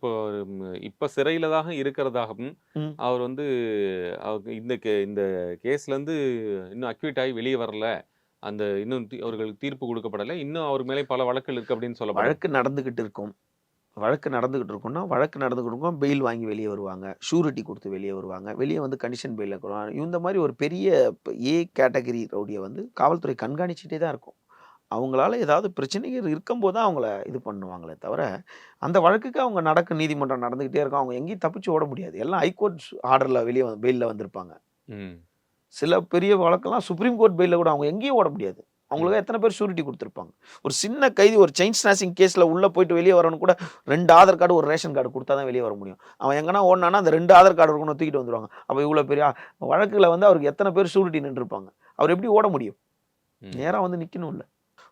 இப்போ சிறையில் தான் இருக்கிறதாகவும் அவர் வந்து இந்த கேஸ்லேருந்து இன்னும் அக்யூட் ஆகி வெளியே வரல, அந்த இன்னும் அவர்களுக்கு தீர்ப்பு கொடுக்கப்படலை, இன்னும் அவர் மேலே பல வழக்குகள் இருக்குது அப்படின்னு சொல்ல. வழக்கு நடந்துக்கிட்டு இருக்கும்னா வழக்கு நடந்துக்கிட்டு இருக்கும், பெயில் வாங்கி வெளியே வருவாங்க, ஷூரிட்டி கொடுத்து வெளியே வருவாங்க, வெளியே வந்து கண்டிஷன் பெயிலில் கொடுவாங்க. இந்த மாதிரி ஒரு பெரிய கேட்டகரி ரவுடியை வந்து காவல்துறை கண்காணிச்சுட்டே தான் இருக்கும். அவங்களால ஏதாவது பிரச்சனைகள் இருக்கும்போது தான் அவங்கள இது பண்ணுவாங்களே தவிர, அந்த வழக்குக்கு அவங்க நீதிமன்றம் நடந்துக்கிட்டே இருக்கும். அவங்க எங்கேயும் தப்பிச்சு ஓட முடியாது. எல்லாம் ஹைகோர்ட் ஆர்டரில் வெளியே பெயிலில் வந்திருப்பாங்க. சில பெரிய வழக்கெல்லாம் சுப்ரீம் கோர்ட் பெயிலில் கூட அவங்க எங்கேயும் ஓட முடியாது. அவங்களுக்கு எத்தனை பேர் ஷூரிட்டி கொடுத்துருப்பாங்க. ஒரு சின்ன கைதி ஒரு செயின் ஸ்நாச்சிங் கேஸில் உள்ளே போயிட்டு வெளியே வரணும் கூட 2 ஆதார் கார்டு ஒரு ரேஷன் கார்டு கொடுத்தா தான் வெளியே வர முடியும். அவன் எங்கன்னா ஓடனானா அந்த 2 ஆதார் கார்டு இருக்கணும், தூக்கிட்டு வந்துடுவாங்க. அப்போ இவ்வளோ பெரிய வழக்கில் வந்து அவருக்கு எத்தனை பேர் ஷூரிட்டி நின்றுருப்பாங்க. அவர் எப்படி ஓட முடியும்? நேராக வந்து நிற்கணும். இல்லை,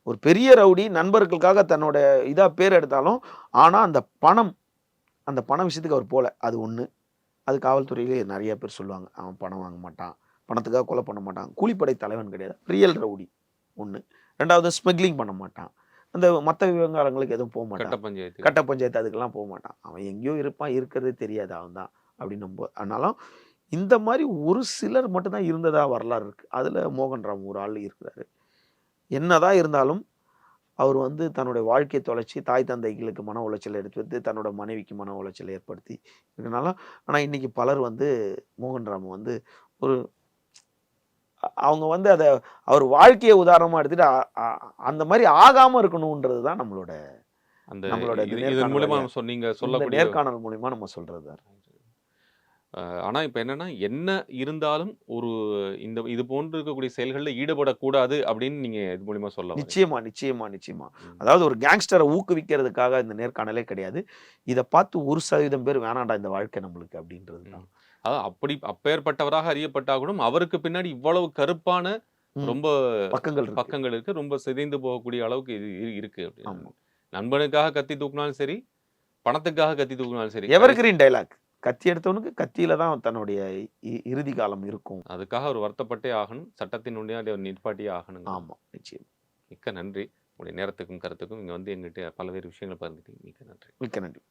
ஒரு பெரிய ரவுடி நண்பர்களுக்காக தன்னோட இதாக பேர் எடுத்தாலும், ஆனால் அந்த பண விஷயத்துக்கு அவர் போல, அது ஒன்று. அது காவல்துறையிலே நிறைய பேர் சொல்லுவாங்க, அவன் பணம் வாங்க மாட்டான், பணத்துக்காக கொலை பண்ண மாட்டான், கூலிப்படை தலைவன் கிடையாது, ரியல் ரவுடி ஒன்று. 2வது ஸ்மக்லிங் பண்ண மாட்டான், அந்த மற்ற விவகாரங்களுக்கு எதுவும் போக மாட்டான், கட்ட பஞ்சாயத்து அதுக்கெல்லாம் போக மாட்டான். அவன் எங்கேயோ இருப்பான், இருக்கிறதே தெரியாது அவன் தான் அப்படின்னு நம்ப. ஆனாலும் இந்த மாதிரி ஒரு சிலர் மட்டும்தான் இருந்ததா வரலாறு இருக்குது. அதில் மோகன் ராம் ஒரு ஆள் இருக்கிறாரு. என்னதான் இருந்தாலும் அவர் வந்து தன்னுடைய வாழ்க்கையை தொலைச்சி தாய் தந்தைகளுக்கு மன உளைச்சல் எடுத்து வந்து தன்னோட மனைவிக்கு மன உளைச்சல் ஏற்படுத்தி இருக்கனால. ஆனால் இன்னைக்கு பலர் வந்து மோகன் ராம் வந்து ஒரு அவங்க வந்து அதை அவர் வாழ்க்கையை உதாரணமாக எடுத்துட்டு அந்த மாதிரி ஆகாமல் இருக்கணுன்றது தான் நம்மளோட நேர்காணல் மூலிமா நம்ம சொல்றது. ஆனால் இப்போ என்ன இருந்தாலும் ஒரு இது போன்று இருக்கக்கூடிய செயல்களில் ஈடுபடக்கூடாது அப்படின்னு நீங்கள் இது மூலிமா சொல்ல. நிச்சயமா. அதாவது ஒரு கேங்ஸ்டரை ஊக்குவிக்கிறதுக்காக இந்த நேர்காணலே கிடையாது. இதை பார்த்து 1% பேர் வேணாண்டா இந்த வாழ்க்கை நம்மளுக்கு அப்படின்றது தான். அதாவது அப்பேற்பட்டவராக அறியப்பட்டா கூட அவருக்கு பின்னாடி இவ்வளவு கருப்பான ரொம்ப பக்கங்கள் இருக்கு, ரொம்ப சிதைந்து போகக்கூடிய அளவுக்கு இது இருக்கு. நண்பனுக்காக கத்தி தூக்கினாலும் சரி, பணத்துக்காக கத்தி தூக்கினாலும் சரி, எவர்கிரீன் டைலாக். கத்தி எடுத்தவனுக்கு கத்தியில தான் தன்னுடைய இறுதி காலம் இருக்கும். அதுக்காக ஒரு வருத்தப்பட்டே ஆகணும், சட்டத்தின் முன்னாடி நிற்பாட்டியே ஆகணும். ஆமா, நிச்சயம். மிக்க நன்றி உங்களுடைய நேரத்துக்கும் கருத்துக்கும். இங்க வந்து எங்கிட்ட பல்வேறு விஷயங்கள் பகிர்ந்துட்டீங்க. மிக்க நன்றி.